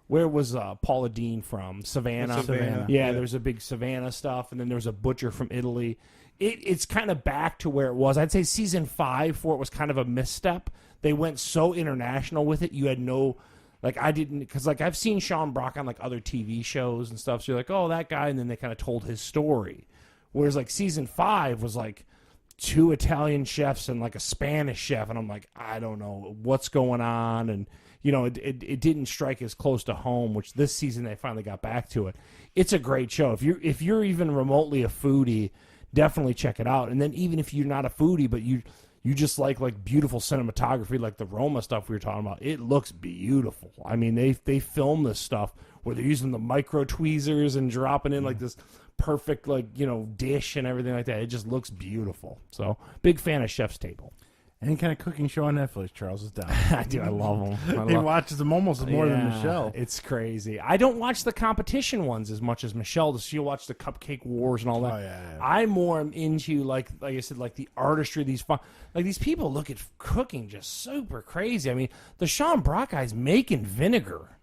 Where was Paula Deen from? Savannah. Savannah. Yeah, there's a big Savannah stuff, and then there's a butcher from Italy. It's kind of back to where it was. I'd say season 5 for it was kind of a misstep. They went so international with it. You had no, like I didn't, because like I've seen Sean Brock on like other TV shows and stuff. So you're like, oh, that guy, and then they kind of told his story. Whereas like season 5 was like 2 Italian chefs and like a Spanish chef, and I'm like, I don't know what's going on, and it didn't strike as close to home. Which this season they finally got back to it. It's a great show. If you're even remotely a foodie, definitely check it out. And then even if you're not a foodie, but you just like beautiful cinematography, like the Roma stuff we were talking about, it looks beautiful. I mean, they film this stuff where they're using the micro tweezers and dropping in like this perfect dish and everything like that. It just looks beautiful. So big fan of Chef's Table. Any kind of cooking show on Netflix, Charles is down. I do. I love them. He watches them almost more than Michelle. It's crazy. I don't watch the competition ones as much as Michelle does. She'll watch the Cupcake Wars and all that. Oh, yeah. I more am into like I said, like the artistry. These people look at cooking just super crazy. I mean, the Sean Brock guy's making vinegar.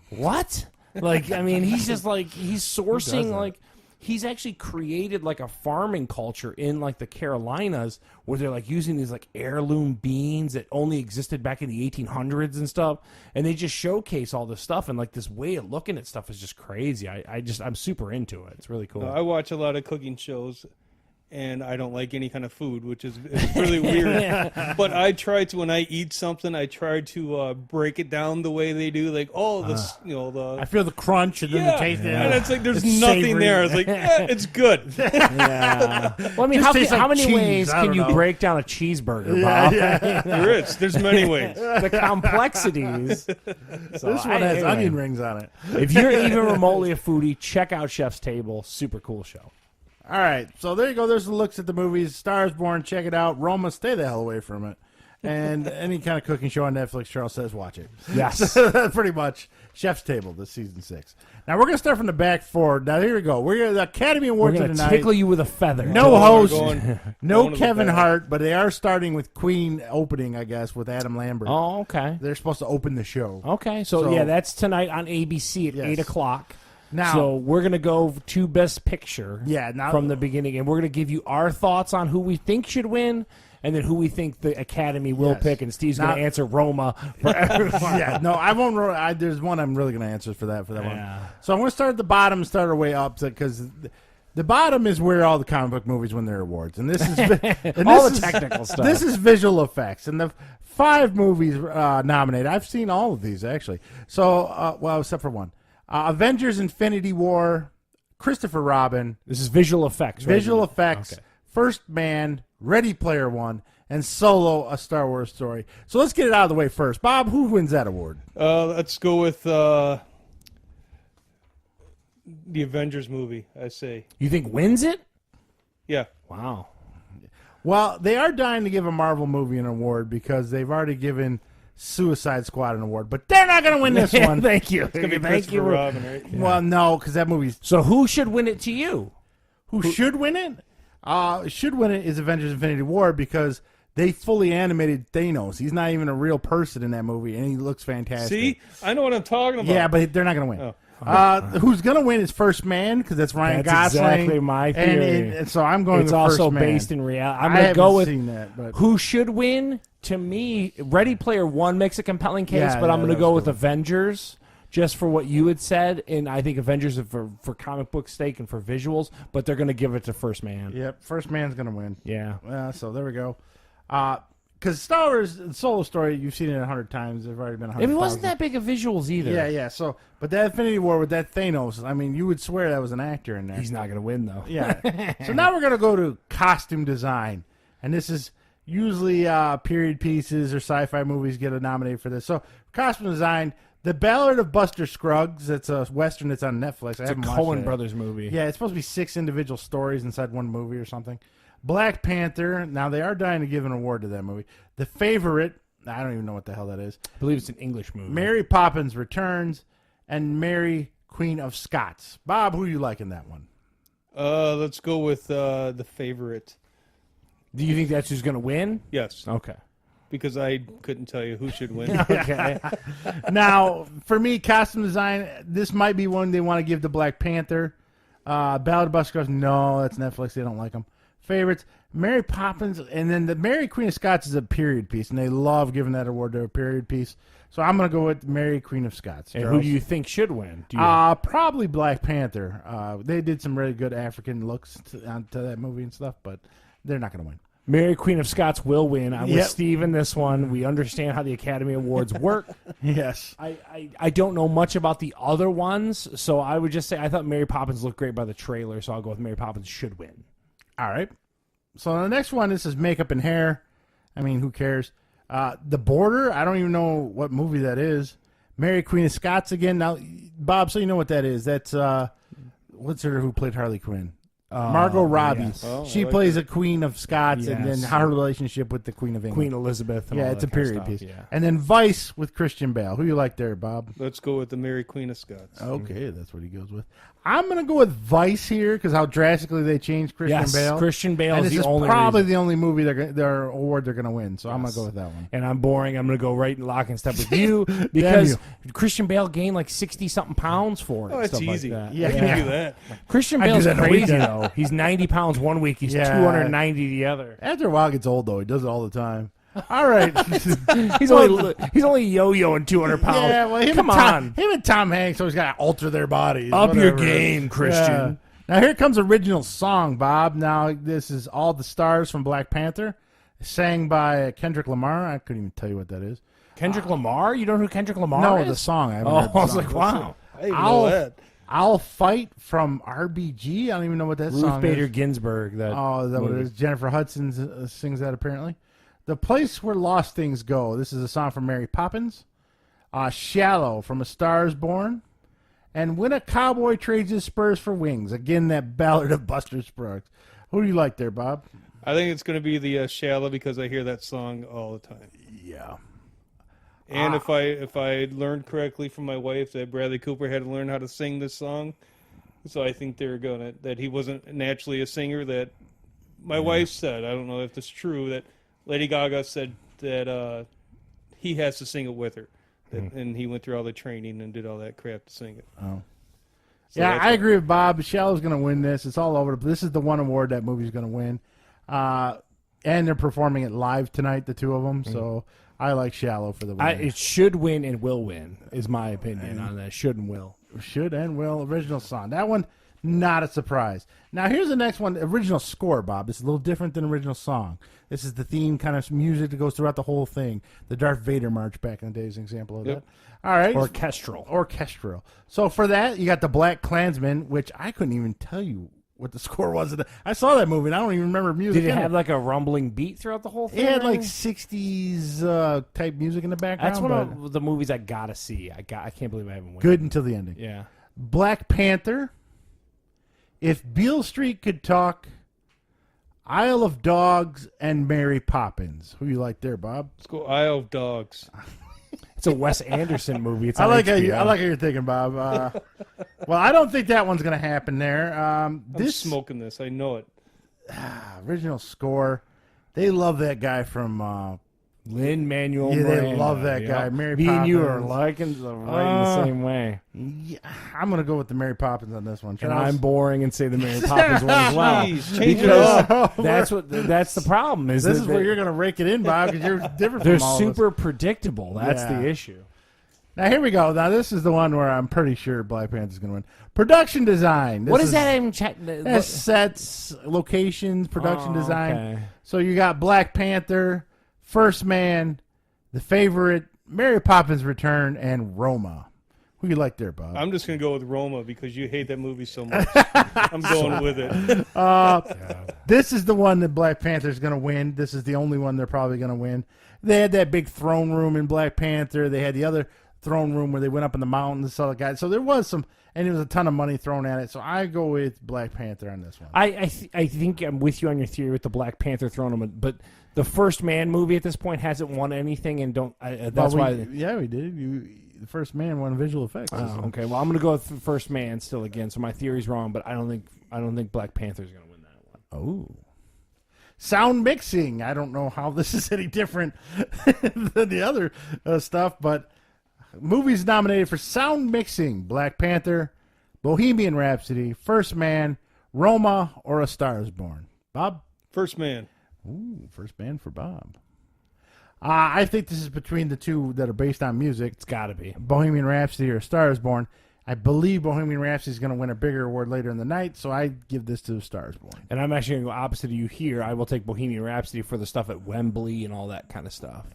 What? Like, I mean, he's just like he's sourcing like. He's actually created like a farming culture in like the Carolinas where they're like using these like heirloom beans that only existed back in the 1800s and stuff, and they just showcase all this stuff, and like this way of looking at stuff is just crazy. I'm super into it. It's really cool. I watch a lot of cooking shows, and I don't like any kind of food, which is really weird. But I try to, when I eat something, I try to break it down the way they do. Like, I feel the crunch and then the taste. And it's like there's nothing savory. There. It's like, it's good. Yeah. Well, I mean, how many ways can you break down a cheeseburger, Bob? There's many ways. The complexities. So this one has onion rings on it. If you're even remotely a foodie, check out Chef's Table. Super cool show. All right, so there you go. There's the looks at the movies. Stars Born, check it out. Roma, stay the hell away from it. And any kind of cooking show on Netflix, Charles says watch it. Yes. Pretty much. Chef's Table, this season 6. Now, we're going to start from the back forward. Now, here we go. We're the Academy Awards tonight. tonight. Tickle you with a feather. No host, no going Kevin Hart, but they are starting with Queen opening, I guess, with Adam Lambert. Oh, okay. They're supposed to open the show. Okay, so yeah, that's tonight on ABC at 8 o'clock. Now, so we're going to go to Best Picture from the beginning, and we're going to give you our thoughts on who we think should win and then who we think the Academy will pick, and Steve's going to answer Roma for everyone. No, I won't. There's one I'm really going to answer for that one. So I'm going to start at the bottom and start our way up because the bottom is where all the comic book movies win their awards, and this is all the technical stuff. This is visual effects, and the 5 movies nominated. I've seen all of these actually. So well, except for one. Avengers: Infinity War, Christopher Robin. This is visual effects. Visual effects. Okay. First Man, Ready Player One, and Solo: A Star Wars Story. So let's get it out of the way first. Bob, who wins that award? Let's go with the Avengers movie. I say. You think wins it? Yeah. Wow. Well, they are dying to give a Marvel movie an award because they've already given Suicide Squad an award, but they're not going to win this one. Thank you. It's going to be Christopher Robin, right? Yeah. Well, no, because that movie's... So who should win it to you? Who should win it? Should win it is Avengers: Infinity War because they fully animated Thanos. He's not even a real person in that movie, and he looks fantastic. See? I know what I'm talking about. Yeah, but they're not going to win. Who's going to win is First Man because that's Ryan Gosling. That's exactly my theory. And so I'm going with First Man. It's also based in reality. I'm going to go with seen that, but... who should win. To me, Ready Player One makes a compelling case, but I'm going to go with Avengers just for what you had said. And I think Avengers is for comic book sake and for visuals, but they're going to give it to First Man. Yep, First Man's going to win. Yeah. So there we go. Because Star Wars Solo Story, you've seen it 100 times. They've already been 100. It wasn't that big of visuals either. Yeah. So, but that Infinity War with that Thanos, I mean, you would swear that was an actor in there. He's not going to win though. Yeah. So now we're going to go to costume design, and this is usually period pieces or sci-fi movies get a nomination for this. So costume design, The Ballad of Buster Scruggs. It's a Western that's on Netflix. It's a Coen Brothers movie. Yeah, it's supposed to be 6 individual stories inside one movie or something. Black Panther. Now, they are dying to give an award to that movie. The Favorite. I don't even know what the hell that is. I believe it's an English movie. Mary Poppins Returns. And Mary, Queen of Scots. Bob, who do you like in that one? Let's go with The Favorite. Do you think that's who's going to win? Yes. Okay. Because I couldn't tell you who should win. Okay. Now, for me, costume design, this might be one they want to give to Black Panther. Ballad of Buster Scruggs, no, that's Netflix. They don't like them. Favorites, Mary Poppins, and then the Mary Queen of Scots is a period piece, and they love giving that award to a period piece. So I'm going to go with Mary Queen of Scots. And who do you think should win? Probably Black Panther. They did some really good African looks to that movie and stuff, but they're not going to win. Mary Queen of Scots will win. I'm with Steve in this one. We understand how the Academy Awards work. Yes. I don't know much about the other ones, so I would just say I thought Mary Poppins looked great by the trailer, so I'll go with Mary Poppins should win. All right. So the next one, this is makeup and hair. I mean, who cares? The Border, I don't even know what movie that is. Mary Queen of Scots again. Now, Bob, so you know what that is. That's, what's her who played Harley Quinn? Margot Robbie. yes. Oh, I She like plays a Queen of Scots, and then Yes. her relationship with the Queen of England. Queen Elizabeth. And Yeah, all it's a that kind of period stuff, piece. Yeah. And then Vice with Christian Bale. Who you like there, Bob? Let's go with the Mary Queen of Scots. Okay, that's what he goes with. I'm going to go with Vice here because how drastically they changed Christian Yes, Bale. Christian Bale and is this the is only probably reason. the only movie their award they're going to win. So I'm going Yes. to go with that one. And I'm boring. I'm going to go right in lock and step with you because you. Christian Bale gained like 60-something pounds for it. Oh, and it's stuff easy. Like that. Yeah. I can do that. Christian I do Bale's that in a crazy weekend. though. He's 90 pounds one week. He's Yeah. 290 the other. After a while, it gets old though. He does it all the time. All right. He's only yo-yoing 200 pounds. Yeah, well, Come on, Him and Tom Hanks always got to alter their bodies. up your whatever. game, Christian. Yeah. Now here comes original song, Bob. Now this is All the Stars from Black Panther, sang by Kendrick Lamar. I couldn't even tell you what that is. Kendrick Lamar? You don't know who Kendrick Lamar No, is? the song. I haven't Oh, heard the I was song. like, wow. I didn't I'll- know that. I'll Fight from RBG. I don't even know what that Ruth song Bader is. Ginsburg. That Oh, is that what it movie. is? Jennifer Hudson sings that apparently. The Place Where Lost Things Go. This is a song from Mary Poppins. Shallow from A Star Is Born. And When a Cowboy Trades His Spurs for Wings. Again, that ballad of Buster Scruggs. Who do you like there, Bob? I think it's going to be the Shallow because I hear that song all the time. Yeah. And if I learned correctly from my wife that Bradley Cooper had to learn how to sing this song, so I think that he wasn't naturally a singer. That my wife said, I don't know if it's true, that Lady Gaga said that he has to sing it with her, and he went through all the training and did all that crap to sing it. Oh. So Yeah, that's I why- agree with Bob. Shallow's going to win this. It's all over. This is the one award that movie's going to win. And they're performing it live tonight, the two of them. So I like Shallow for the win. It should win and will win, is my opinion on that. Should and will. Should and will. Original song. That one, not a surprise. Now, here's the next one. Original score, Bob. It's a little different than original song. This is the theme kind of music that goes throughout the whole thing. The Darth Vader march back in the day is an example of Yep. that. All right. Orchestral. Orchestral. So for that, you got the Black Klansman, which I couldn't even tell you what the score was. I saw that movie, and I don't even remember music. Did it in have like a rumbling beat throughout the whole thing? It had or like anything? 60s type music in the background. That's one but of the movies I gotta see. I can't believe I haven't went. good until the ending. Yeah. Black Panther. If Beale Street Could Talk. Isle of Dogs and Mary Poppins. Who you like there, Bob? Let's go Isle of Dogs. It's a Wes Anderson movie. It's I on like HBO. how you're thinking, Bob. Well, I don't think that one's going to happen there. I'm This smoking this. I know it. original score, they love that guy from. Lin-Manuel Yeah, they Miranda. love that Yep. guy. Mary Me and you are Poppins. liking right in the same way. Yeah, I'm going to go with the Mary Poppins on this one. And Charles? I'm boring and say the Mary Poppins one as well. Jeez, change it Because up. that's the problem. Is This that is where you're going to rake it in, Bob, because you're different they're from all of us. super predictable. That's Yeah. the issue. Now, here we go. Now, this is the one where I'm pretty sure Black Panther's going to win. Production design. This What is that even? That's sets, locations, production design. Okay. So you got Black Panther, First Man, The Favorite, Mary Poppins Return, and Roma. Who you like there, Bob? I'm just going to go with Roma because you hate that movie so much. I'm going with it. This is the one that Black Panther's going to win. This is the only one they're probably going to win. They had that big throne room in Black Panther. They had the other throne room where they went up in the mountains and saw the guys. So there was some, and there was a ton of money thrown at it. So I go with Black Panther on this one. I think I'm with you on your theory with the Black Panther throwing them, but the First Man movie at this point hasn't won anything, and that's why. Yeah, we did. The First Man won visual effects. Oh, okay, well, I'm going to go with First Man still again. So my theory's wrong, but I don't think Black Panther's going to win that one. Oh. Sound mixing. I don't know how this is any different than the other stuff, but movies nominated for sound mixing: Black Panther, Bohemian Rhapsody, First Man, Roma, or A Star Is Born. Bob? First Man. Ooh, First Man for Bob. I think this is between the two that are based on music. It's got to be. Bohemian Rhapsody or A Star Is Born. I believe Bohemian Rhapsody is going to win a bigger award later in the night, so I give this to A Star Is Born. And I'm actually going to go opposite of you here. I will take Bohemian Rhapsody for the stuff at Wembley and all that kind of stuff.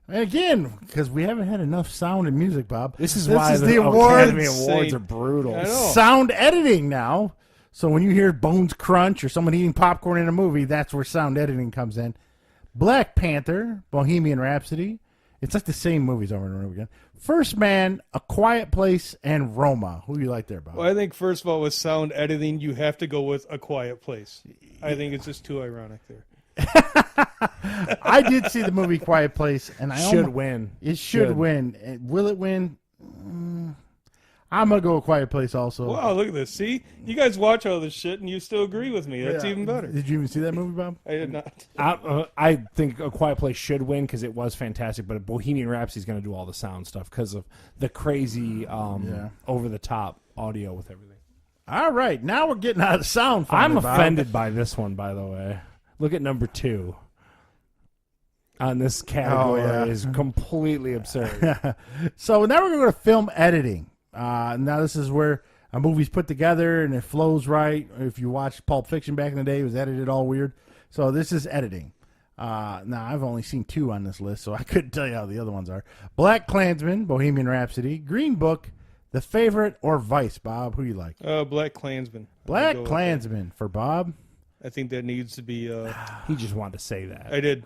And again, because we haven't had enough sound and music, Bob. This is why the awards. Academy Awards are brutal. I know. Sound editing now. So when you hear bones crunch or someone eating popcorn in a movie, that's where sound editing comes in. Black Panther, Bohemian Rhapsody, It's like the same movies over and over again. First Man, A Quiet Place, and Roma. Who do you like there, Bob? Well, I think, first of all, with sound editing, you have to go with A Quiet Place. I think it's just too ironic there. I did see the movie Quiet Place, and I Should win. It should win. Will it win? I'm gonna go with Quiet Place also. Wow, look at this. See? You guys watch all this shit, and you still agree with me. That's even better. Did you even see that movie, Bob? I did not. I think A Quiet Place should win because it was fantastic, but Bohemian Rhapsody is going to do all the sound stuff because of the crazy over-the-top audio with everything. All right, now we're getting out of sound. I'm Bob. offended by this one, by the way. Look at number 2. On this category is completely absurd. So now we're going to go to film editing. Now this is where a movie's put together and it flows right. If you watched Pulp Fiction back in the day, it was edited all weird. So this is editing. Now I've only seen 2 on this list, so I couldn't tell you how the other ones are. Black Klansman, Bohemian Rhapsody, Green Book, The Favorite, or Vice. Bob, who you like? Black Klansman. Black Klansman for Bob. I think that needs to be. He just wanted to say that. I did.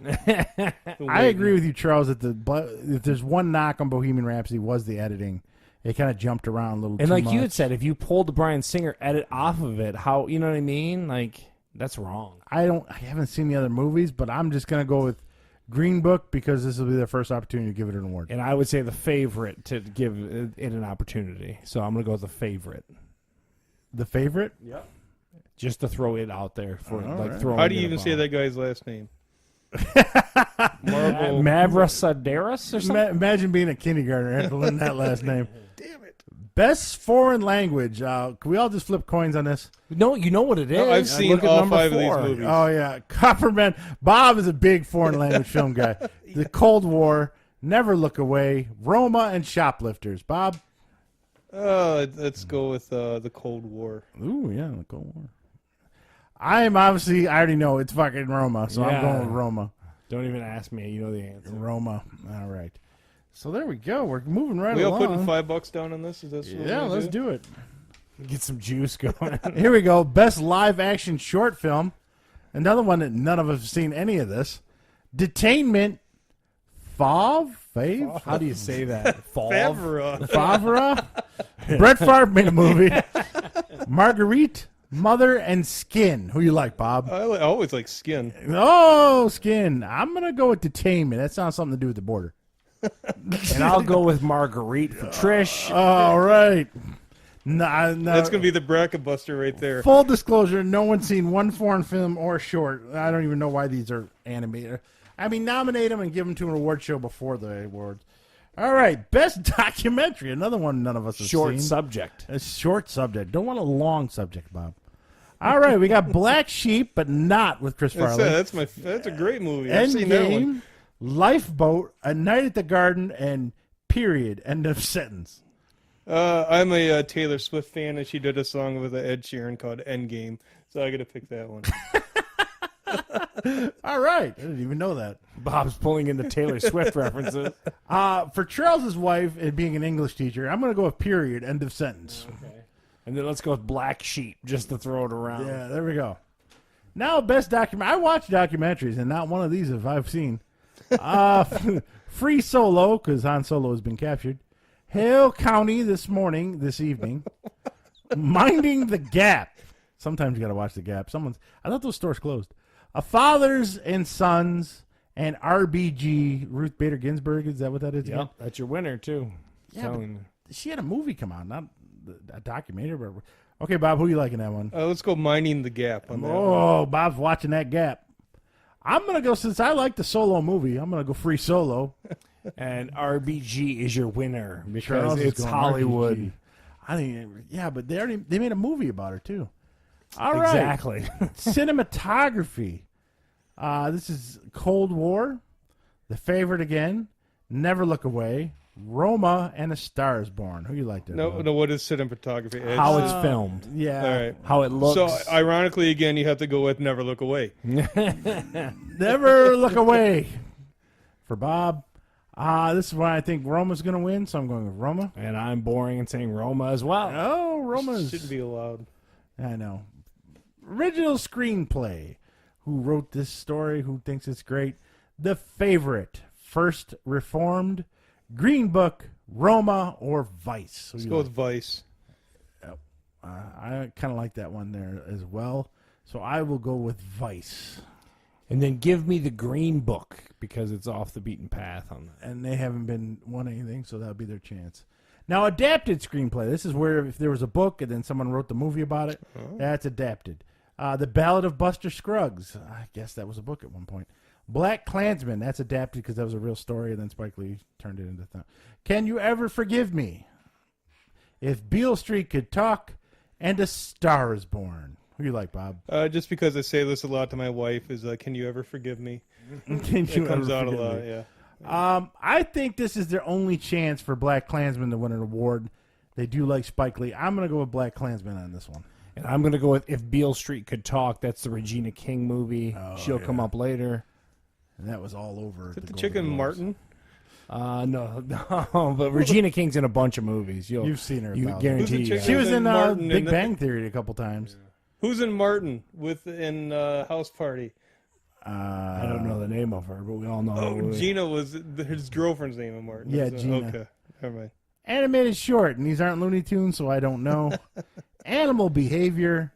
I agree with you, Charles, that if there's one knock on Bohemian Rhapsody was the editing. It kind of jumped around a little and too like much. you had said, if you pulled the Bryan Singer edit off of it, how, you know what I mean? Like, that's wrong. I haven't seen the other movies, but I'm just gonna go with Green Book because this will be their first opportunity to give it an award. And I would say The Favorite to give it an opportunity. So I'm going to go with The Favorite. The Favorite? Yep. Just to throw it out there for right. throwing. How do you it even a say bomb. that guy's last name? Mavrosaderas or something? Imagine being a kindergartner and learning that last name. Damn it. Best foreign language. Can we all just flip coins on this? No, you know what it is. No, I've seen Look at all number 5 of these 4. movies. Oh yeah, Copperman. Bob is a big foreign language film guy. The Cold War, Never Look Away, Roma, and Shoplifters. Bob. Let's go with the Cold War. Ooh yeah, the Cold War. I already know it's fucking Roma, so I'm going with Roma. Don't even ask me. You know the answer. Roma. All right. So there we go. We're moving right We all along. putting $5 down on this? Is that what Yeah, we're let's do it. Get some juice going. Here we go. Best live action short film. Another one that none of us have seen any of this. Detainment. Fave? How do you say that? Favre. Favre? Brett Favre made a movie. Marguerite, Mother, and Skin. Who you like, Bob? I always like Skin. Oh, Skin. I'm going to go with Detainment. That sounds something to do with the border. And I'll go with Marguerite for Trish. All right. No, That's going to be the bracket buster right there. Full disclosure, no one's seen one foreign film or short. I don't even know why these are animated. I mean, nominate them and give them to an award show before the awards. All right, best documentary. Another one none of us have Short seen. subject. A short subject. Don't want a long subject, Bob. All right, we got Black Sheep, but not with Chris Farley. That's a great movie. I've seen that one. Endgame, Lifeboat, A Night at the Garden, and Period. End of sentence. I'm a Taylor Swift fan, and she did a song with Ed Sheeran called Endgame, so I got to pick that one. All right. I didn't even know that. Bob's pulling in the Taylor Swift references. For Charles's wife and being an English teacher, I'm going to go with period, end of sentence. Okay. And then let's go with Black Sheep just to throw it around. Yeah, there we go. Now, best document. I watch documentaries, and not one of these have I've seen. Free Solo, because Han Solo has been captured. Hale County this evening. Minding the Gap. Sometimes you got to watch the Gap. I thought those stores closed. Fathers and Sons and RBG. Ruth Bader Ginsburg. Is that what that is? Yep, that's your winner too. Yeah, she had a movie come out, not a documentary. But okay, Bob, who you liking that one? Let's go Minding the Gap on that one. Oh, Bob's watching that Gap. I'm gonna go, since I like the Solo movie, I'm gonna go Free Solo. And RBG is your winner because Charles is it's going Hollywood. RBG. I think, yeah, but they made a movie about her too. All right, Exactly. Cinematography. This is Cold War, The Favorite again, Never Look Away, Roma, and A Star Is Born. Who you like there? No, Bob? what is cinematography? How it's filmed. Yeah. All right. How it looks. So, ironically, again, you have to go with Never Look Away. Never Look Away for Bob. This is why I think Roma's going to win, so I'm going with Roma. And I'm boring and saying Roma as well. Oh, Roma's. Shouldn't be allowed. I know. Original screenplay. Who wrote this story? Who thinks it's great? The Favorite. First Reformed, Green Book, Roma, or Vice? Let's go with Vice. I kind of like that one there as well. So I will go with Vice. And then give me the Green Book because it's off the beaten path on that. And they haven't won anything, so that'll be their chance. Now, adapted screenplay. This is where if there was a book and then someone wrote the movie about it, that's adapted. The Ballad of Buster Scruggs. I guess that was a book at one point. Black Klansman. That's adapted because that was a real story, and then Spike Lee turned it into that. Can You Ever Forgive Me? If Beale Street Could Talk, and A Star Is Born. Who you like, Bob? Just because I say this a lot to my wife is, "Can you ever forgive me?" Can you It comes ever out a forgive lot. me? Yeah. I think this is their only chance for Black Klansman to win an award. They do like Spike Lee. I'm going to go with Black Klansman on this one. And I'm going to go with If Beale Street Could Talk. That's the Regina King movie. She'll come up later. And that was all over. Is it the Golden Chicken Globes. Martin? No, but Regina King's in a bunch of movies. You've seen her. You about guarantee Who's the you. chick- She was in Martin Big in the- Bang Theory a couple times. Who's in Martin in House Party? I don't know the name of her, but we all know Oh, her. Gina was his girlfriend's name in Martin. Yeah, So- Gina. Okay, never mind. Animated short, and these aren't Looney Tunes, so I don't know. Animal Behavior,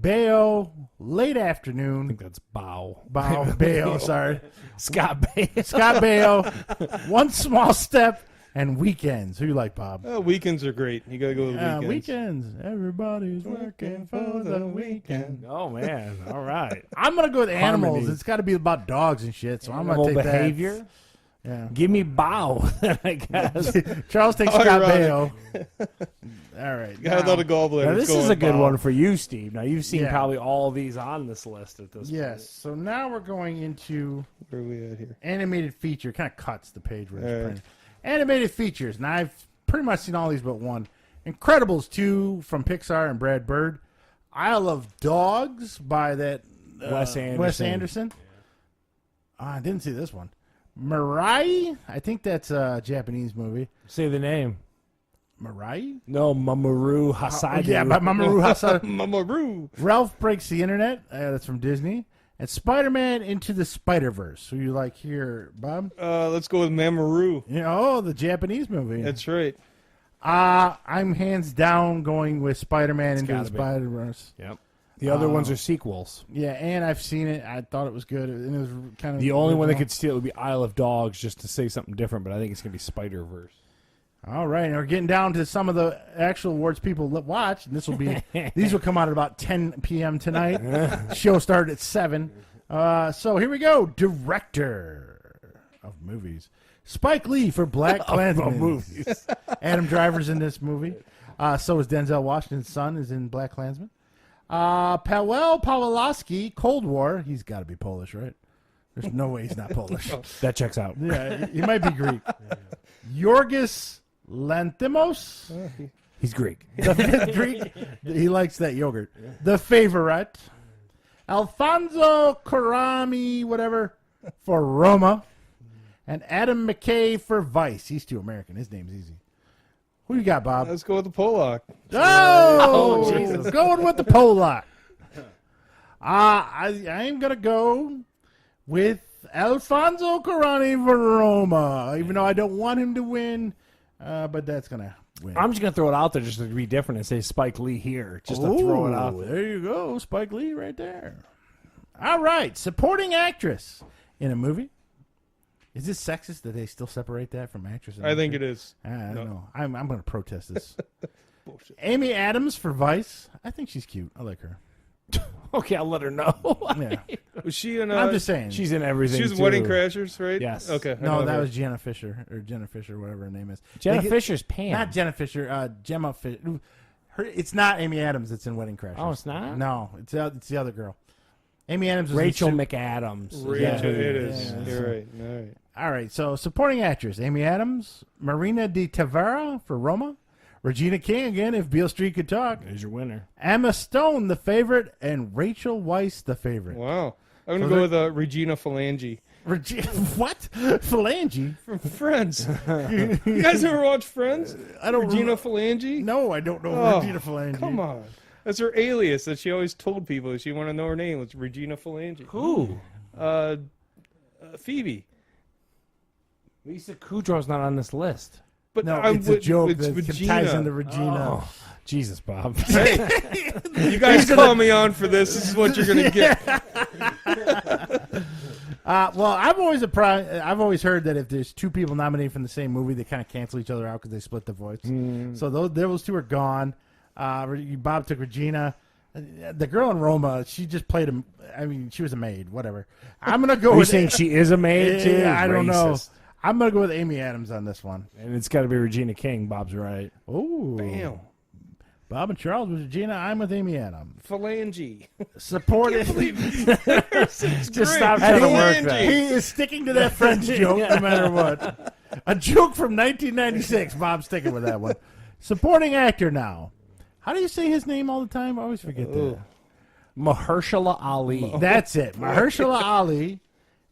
Bayo, Late I Afternoon, think that's Bow. Bayo, sorry. Scott Baio. Scott Baio, One Small Step, and Weekends. Who you like, Bob? Weekends are great. You gotta go with weekends. Weekends. Everybody's working for the weekend. Oh, man. All right. I'm going to go with animals. Harmony. It's got to be about dogs and shit, so I'm Animal going to take behavior. that. Yeah. Give me Bow, I guess. Charles takes Scott Ironic. Baio. All right. Got a lot of gallbladders. Now, this going is a good Bob. one for you, Steve. Now, you've seen Yeah. probably all these on this list at this Yes. So now we're going into Where are we at here? animated feature. Kind of cuts the page where it's All right. printed. Animated features. Now, I've pretty much seen all these but one. Incredibles 2 from Pixar and Brad Bird. Isle of Dogs by that Wes Anderson. Wes Anderson. I didn't see this one. Mirai. I think that's a Japanese movie. point. Say the name. Mirai? No, Mamoru Hosoda. Yeah, by Mamoru Hosoda. Mamaru. Ralph Breaks the Internet. That's from Disney. And Spider-Man Into the Spider-Verse. Who you like here, Bob? Let's go with Mamaru. The Japanese movie. That's right. I'm hands down going with Spider-Man Into the gotta be. Spider-Verse. Yep. The other ones are sequels. Yeah, and I've seen it. I thought it was good. And it was kind of The only one that could steal would be Isle of Dogs, just to say something different, but I think it's going to be Spider-Verse. All right, and we're getting down to some of the actual awards people watch, and this will be these will come out at about 10 p.m. tonight. Show started at 7. So here we go. Director of movies, Spike Lee for Black Klansman. movies. Adam Driver's in this movie. So is Denzel Washington's son is in Black Klansman. Paweł Pawlowski, Cold War. He's got to be Polish, right? There's no way he's not Polish. That checks out. Yeah, he might be Greek. Yorgos Lanthimos. He's Greek. The fifth Greek. He likes that yogurt. The Favorite. Alfonso Cuarón, whatever, for Roma. And Adam McKay for Vice. He's too American. His name's easy. Who you got, Bob? Let's go with the Pollock. Oh, Jesus. Going with the Pollock. I am going to go with Alfonso Cuarón for Roma, even though I don't want him to win, but that's going to win. I'm just going to throw it out there just to be different and say Spike Lee here, just to throw it out there. There you go. Spike Lee right there. All right. Supporting actress in a movie. Is this sexist that they still separate that from actress? And I think actor? it is. I don't No. know. I'm going to protest this. Bullshit. Amy Adams for Vice. I think she's cute. I like her. Okay, I'll let her know. Yeah. Was she in? I'm just saying. She's in everything. She was in too. Wedding Crashers, right? Yes. Okay. I No, know that her. was Jenna Fisher, whatever her name is. Jenna They get- Fisher's Pam. Not Jenna Fisher. Gemma Fisher. It's not Amy Adams that's in Wedding Crashers. Oh, it's not? No, it's the other girl. Amy Adams was in Rachel Su- McAdams. Rachel, Yeah. it is. Yeah. You're right. All right. All right, so supporting actress, Amy Adams, Marina de Tavera for Roma, Regina King again, If Beale Street Could Talk, There's your winner. Emma Stone, The Favorite, and Rachel Weisz, The Favorite. Wow. I'm gonna So go with Regina Phalange What? Phalange? from Friends. You guys ever watch Friends? I don't Regina Phalange. No, I don't know Oh, Regina Phalange. Come on. That's her alias that she always told people. She wanted to know her name. It's Regina Phalange. Who? Phoebe. Lisa Kudrow's not on this list. But No, I'm it's a joke it's that Regina. ties into Regina. Oh, Jesus, Bob. You guys call me on for this. This is what you're going to get. Well, I've always heard that if there's two people nominated from the same movie, they kind of cancel each other out because they split the votes. So those two are gone. Bob took Regina. The girl in Roma, she just played him. I mean, she was a maid. Whatever. I'm gonna go. Are you with saying she is a maid too? Yeah, I don't know. Racist. I'm gonna go with Amy Adams on this one. And it's got to be Regina King. Bob's right. Oh, Damn. Bob and Charles with Regina. I'm with Amy Adams. Phalange. Supported. Just stop trying to work that. He is sticking to that French joke no matter what. A joke from 1996. Bob's sticking with that one. Supporting actor now. How do you say his name all the time? I always forget that. Mahershala Ali. That's it. Mahershala Ali.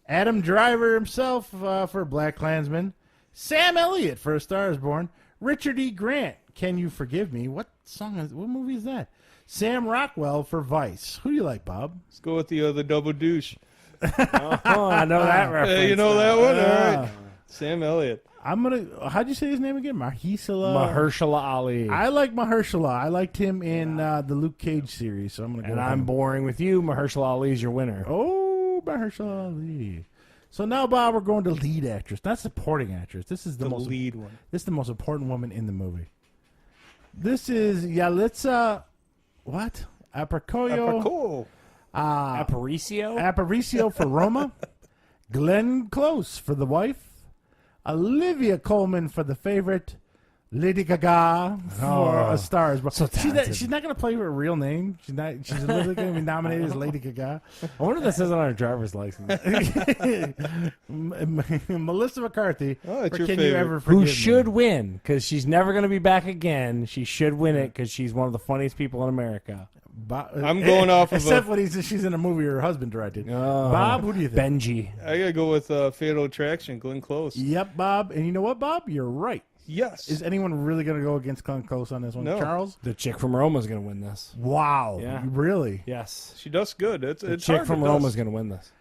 Adam Driver himself for Black Klansman. Sam Elliott for A Star Is Born. Richard E. Grant, Can You Forgive Me? What movie is that? Sam Rockwell for Vice. Who do you like, Bob? Let's go with the double douche. Oh, I know that reference. You know that one? All right. Sam Elliott. How'd you say his name again? Mahershala Ali. I like Mahershala. I liked him in the Luke Cage series, so I'm gonna go. And with I'm him. boring with you. Mahershala Ali is your winner. Oh, Mahershala Ali. So now, Bob, we're going to lead actress, not supporting actress. This is the most lead one. This is the most important woman in the movie. This is Yalitza. What? Aparicio. Aparicio? Aparicio for Roma. Glenn Close for The Wife. Olivia Colman for The Favorite. Lady Gaga for A Star Is Born. So she's not going to play her real name. She's literally going to be nominated as Lady Gaga. I wonder if that says on our driver's license. Melissa McCarthy. Oh, it's for your Can favorite. You Ever Forgive Who Me? should win, because she's never going to be back again. She should win it because she's one of the funniest people in America. I'm going off of except when she's in a movie her husband directed. Bob, who do you think? Benji. I got to go with Fatal Attraction, Glenn Close. Yep, Bob. And you know what, Bob? You're right. Yes. Is anyone really going to go against Glenn Close on this one? No. Charles? The chick from Roma's going to win this. Wow. Yeah. Really? Yes. She does good. The It's chick hard from to Roma's dust. going to win this.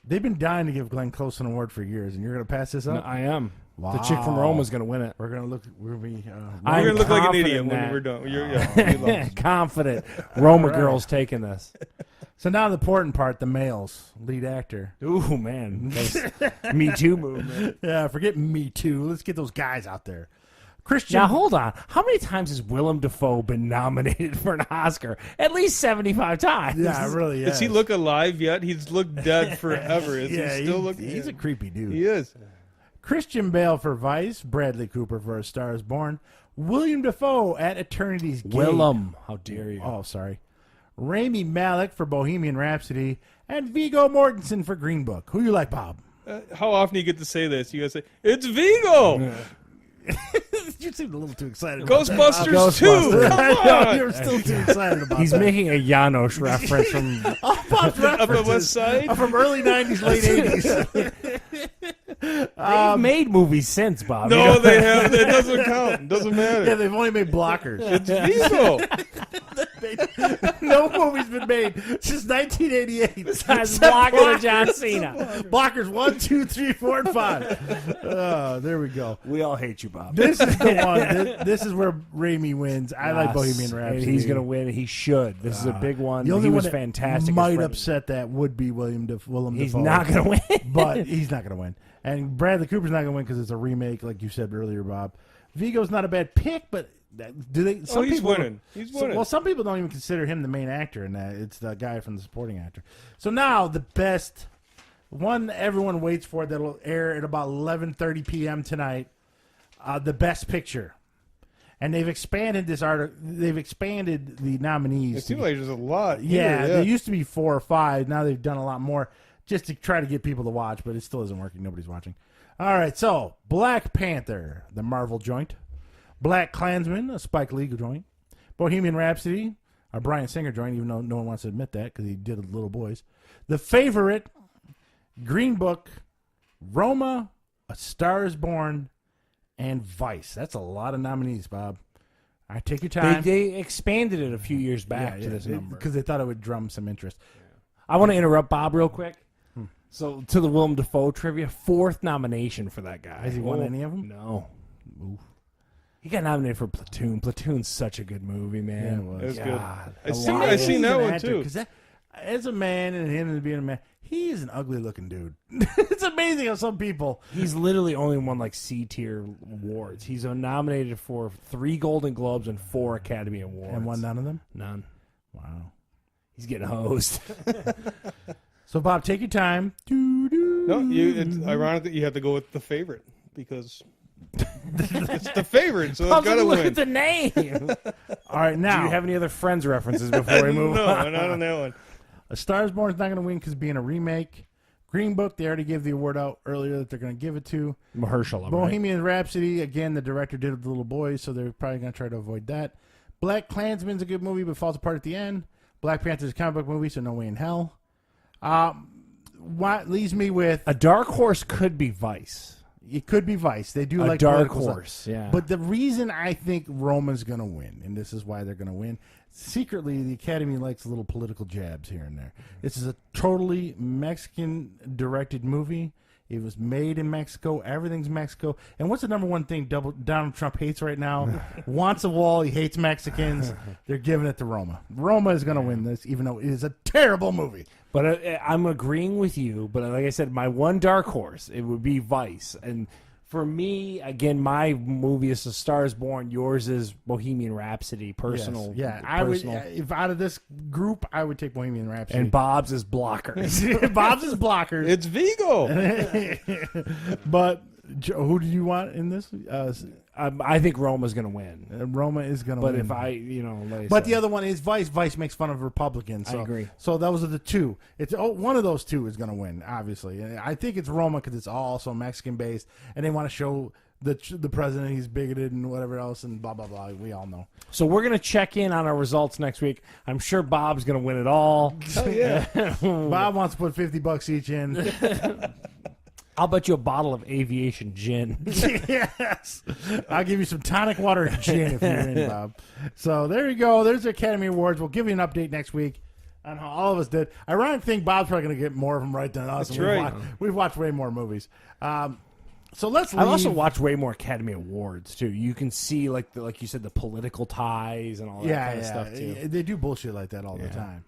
They've been dying to give Glenn Close an award for years, and you're going to pass this up? No, I am. Wow. The chick from Roma's going to win it. We're going to look. We're going to be. I'm You're going to look like an confident idiot in when that. we're done. We lost. Confident. Roma All right. girl's taking this. So now the important part, the males, lead actor. Ooh, man. Me Too movement. Yeah, forget Me Too. Let's get those guys out there. Christian. Now, hold on. How many times has Willem Dafoe been nominated for an Oscar? At least 75 times. Yeah, it really is. Does he look alive yet? He's looked dead forever. Is Yeah, he still looking? he's a creepy dude. He is. Christian Bale for Vice, Bradley Cooper for A Star Is Born, William Dafoe at Eternity's Gate. Willem. How dare you? Oh, sorry. Rami Malek for Bohemian Rhapsody, and Viggo Mortensen for Green Book. Who you like, Bob? How often do you get to say this? You guys say, it's Vigo! You seemed a little too excited. about that. Ghostbusters 2! Ghostbusters. Come on! You're still too excited about He's that. making a Janos reference from... Bob's Up at West references Side? are from early 90s, late 80s. They've made movies since, Bob. No, they have. It doesn't count. It doesn't Yeah, matter. they've only made blockers. It's Vigo! No movie's been made since 1988. Besides Blocker and John Cena. Blockers 1, 2, 3, 4, and 5. Oh, there we go. We all hate you, Bob. This is the one. This is where Raimi wins. I like Yes, Bohemian Rhapsody. and he's going to win. He should. This is a big one. The only He one was that fantastic. as might Freddy. upset that would be Willem Dafoe. He's not going to win. But he's not going to win. And Bradley Cooper's not going to win because it's a remake, like you said earlier, Bob. Vigo's not a bad pick, but do they? Some he's people winning. He's winning. Well, some people don't even consider him the main actor in that. It's the guy from the supporting actor. So now the best one everyone waits for that'll air at about 11:30 p.m. tonight. The Best Picture. And they've expanded this article. They've expanded the nominees. It seems like there's a lot. Yeah, here, there used to be 4 or 5. Now they've done a lot more just to try to get people to watch, but it still isn't working. Nobody's watching. All right, so Black Panther, the Marvel joint. Black Klansman, a Spike Lee joint. Bohemian Rhapsody, a Bryan Singer joint, even though no one wants to admit that because he did Little Boys. The Favorite, Green Book, Roma, A Star Is Born, and Vice. That's a lot of nominees, Bob. All right, take your time. They expanded it a few years back to this number. Because they thought it would drum some interest. I want to interrupt Bob real quick. So to the Willem Dafoe trivia, 4th nomination for that guy. Has he won any of them? No. Oof. He got nominated for Platoon. Platoon's such a good movie, man. Yeah, it was. It was good. God. I seen that one too. Because as a man and him being a man, he is an ugly looking dude. It's amazing how some people. He's literally only won like C-tier awards. He's nominated for 3 Golden Globes and 4 Academy Awards. And won none of them? None. Wow. He's getting hosed. So, Bob, take your time. No, it's ironic that you have to go with the favorite because it's the favorite, so it's got to Look win. at the name. All right, now. Do you have any other Friends references before we move No, on? not on that one. A Star is Born is not going to win because being a remake. Green Book, they already gave the award out earlier that they're going to give it to. Mahershala. Bohemian Rhapsody, again, the director did it with the little boys, so they're probably going to try to avoid that. Black Klansman's a good movie, but falls apart at the end. Black Panther's a comic book movie, so no way in hell. What leaves me with... A dark horse could be Vice. It could be Vice. They do A like dark political horse, stuff. yeah. But the reason I think Roma's going to win, and this is why they're going to win, secretly the Academy likes little political jabs here and there. This is a totally Mexican-directed movie. It was made in Mexico. Everything's Mexico. And what's the number one thing Donald Trump hates right now? Wants a wall. He hates Mexicans. They're giving it to Roma. Roma is going to win this, even though it is a terrible movie. But I'm agreeing with you. But like I said, my one dark horse, it would be Vice. And for me, again, my movie is A Star is Born. Yours is Bohemian Rhapsody. Personal. Yes. Yeah, personal. I would. If out of this group, I would take Bohemian Rhapsody. And Bob's is Blockers. Bob's is Blockers. It's Vigo. But who do you want in this? I think Roma's going to win. Roma is going to win. But if I, like I But said, the other one is Vice. Vice makes fun of Republicans. So, I agree. So those are the two. It's one of those two is going to win, obviously. And I think it's Roma because it's also Mexican based, and they want to show the president he's bigoted and whatever else and blah blah blah. We all know. So we're going to check in on our results next week. I'm sure Bob's going to win it all. Oh, yeah. Bob wants to put $50 each in. I'll bet you a bottle of Aviation Gin. Yes. I'll give you some tonic water and gin if you're in, Bob. So there you go. There's the Academy Awards. We'll give you an update next week on how all of us did. I really think Bob's probably going to get more of them right than us. That's right. We've watched way more movies. So let's leave. I've also watched way more Academy Awards, too. You can see, like you said, the political ties and all that kind of stuff, too. They do bullshit like that all the time.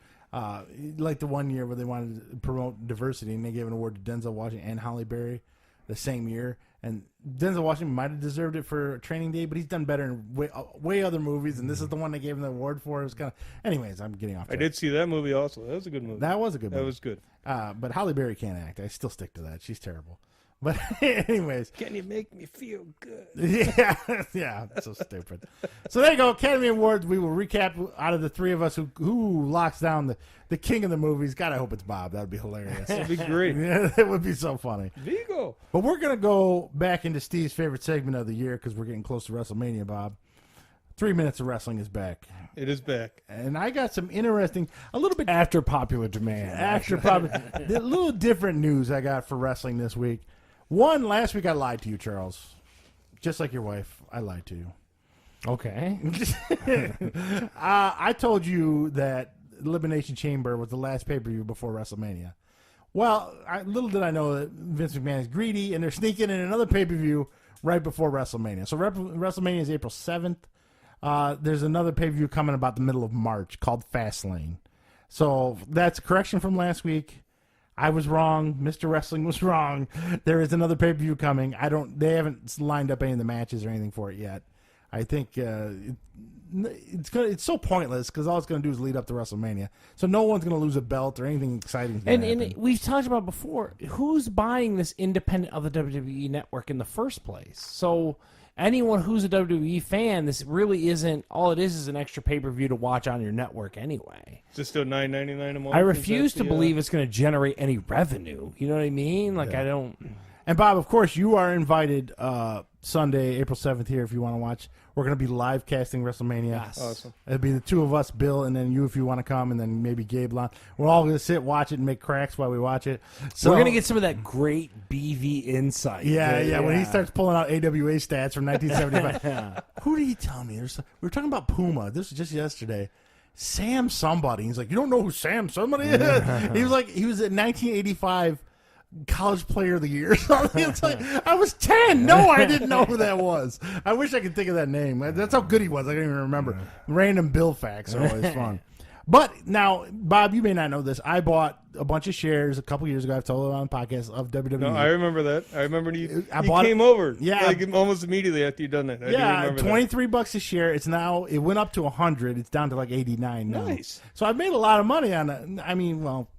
Like the one year where they wanted to promote diversity and they gave an award to Denzel Washington and Halle Berry the same year. And Denzel Washington might have deserved it for Training Day, but he's done better in way other movies. And this is the one they gave him the award for. It was kind of, anyways, I'm getting off track. I did see that movie also. That was a good movie. That was a good movie. That was good. But Halle Berry can't act. I still stick to that. She's terrible. But anyways. Can you make me feel good? Yeah, so stupid. So there you go, Academy Awards. We will recap out of the three of us who locks down the king of the movies. God, I hope it's Bob. That would be hilarious. That'd be great. Yeah, it would be so funny. Vigo. But we're going to go back into Steve's favorite segment of the year because we're getting close to WrestleMania, Bob. 3 minutes of wrestling is back. It is back. And I got some interesting, a little bit After popular demand. a little different news I got for wrestling this week. One, last week I lied to you, Charles. Just like your wife, I lied to you. Okay. I told you that Elimination Chamber was the last pay-per-view before WrestleMania. Well, little did I know that Vince McMahon is greedy, and they're sneaking in another pay-per-view right before WrestleMania. So WrestleMania is April 7th. There's another pay-per-view coming about the middle of March called Fastlane. So that's a correction from last week. I was wrong. Mr. Wrestling was wrong. There is another pay-per-view coming. They haven't lined up any of the matches or anything for it yet. I think it's so pointless because all it's going to do is lead up to WrestleMania. So no one's going to lose a belt or anything exciting. And we've talked about before, who's buying this independent of the WWE network in the first place? So anyone who's a WWE fan, this really isn't, all it is an extra pay-per-view to watch on your network anyway. It's just still $9.99 a month. I refuse to believe it's going to generate any revenue. You know what I mean? Like, I don't. And Bob, of course, you are invited Sunday, April 7th here if you want to watch. We're going to be live casting WrestleMania. Yes. Awesome. It'll be the two of us, Bill, and then you if you want to come, and then maybe Gabe Lon. We're all going to sit, watch it, and make cracks while we watch it. So We're going to get some of that great BV insight. Yeah. When he starts pulling out AWA stats from 1975. Who did he tell me? We were talking about Puma. This was just yesterday. Sam somebody. He's like, you don't know who Sam somebody is? He was at 1985 college player of the year or something. It's like, I was 10. No, I didn't know who that was. I wish I could think of that name. That's how good he was. I don't even remember. Random Bill facts are always fun. But now, Bob, you may not know this. I bought a bunch of shares a couple years ago. I've told it on the podcast of WWE. No, I remember that. I remember you bought came over. Yeah, like almost immediately after you'd done that. Yeah, $23 a share. It's now it went up to 100. It's down to like 89 now. Nice. So I've made a lot of money on it. I mean, well,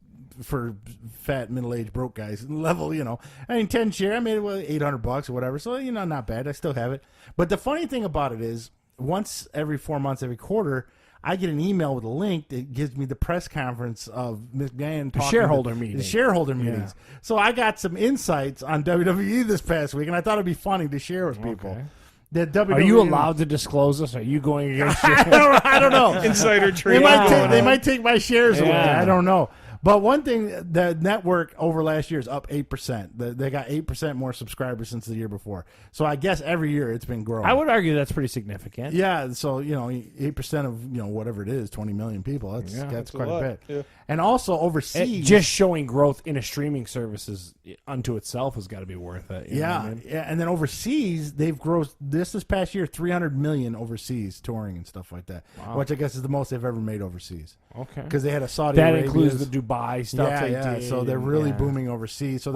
for fat middle-aged broke guys level, 10 share. I made it with $800 or whatever. So not bad. I still have it. But the funny thing about it is, once every 4 months, every quarter, I get an email with a link that gives me the press conference of McMahon talking shareholder the meeting. shareholder meetings. So I got some insights on WWE this past week, and I thought it'd be funny to share with people. Okay. That WWE, Are you allowed to disclose this? Are you going against I don't know. Insider trading. They might take my shares away. Yeah. I don't know. But one thing, the network over last year is up 8%. They got 8% more subscribers since the year before. So I guess every year it's been growing. I would argue that's pretty significant. Yeah, so 8% of whatever it is, 20 million people. That's quite a bit. Yeah. And also overseas, Just showing growth in a streaming services unto itself has got to be worth it. You know what I mean? yeah. And then overseas, they've grown this past year 300 million overseas touring and stuff like that, which I guess is the most they've ever made overseas. Okay, because they had a Saudi. That Arabia's, includes the Dubai stuff. Yeah. So they're really booming overseas. So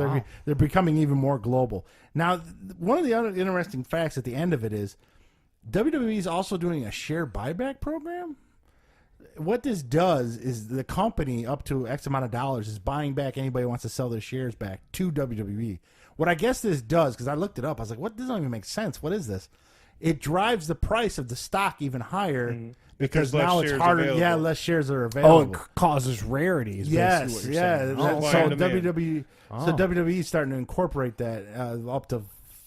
they're becoming even more global. Now, one of the other interesting facts at the end of it is WWE is also doing a share buyback program. What this does is the company up to X amount of dollars is buying back anybody who wants to sell their shares back to WWE. What I guess this does, because I looked it up, I was like, what? This doesn't even make sense. What is this? It drives the price of the stock even higher because now it's harder. Available. Yeah, less shares are available. Oh, it causes rarities. Yes, What you're saying. So WWE is starting to incorporate that up to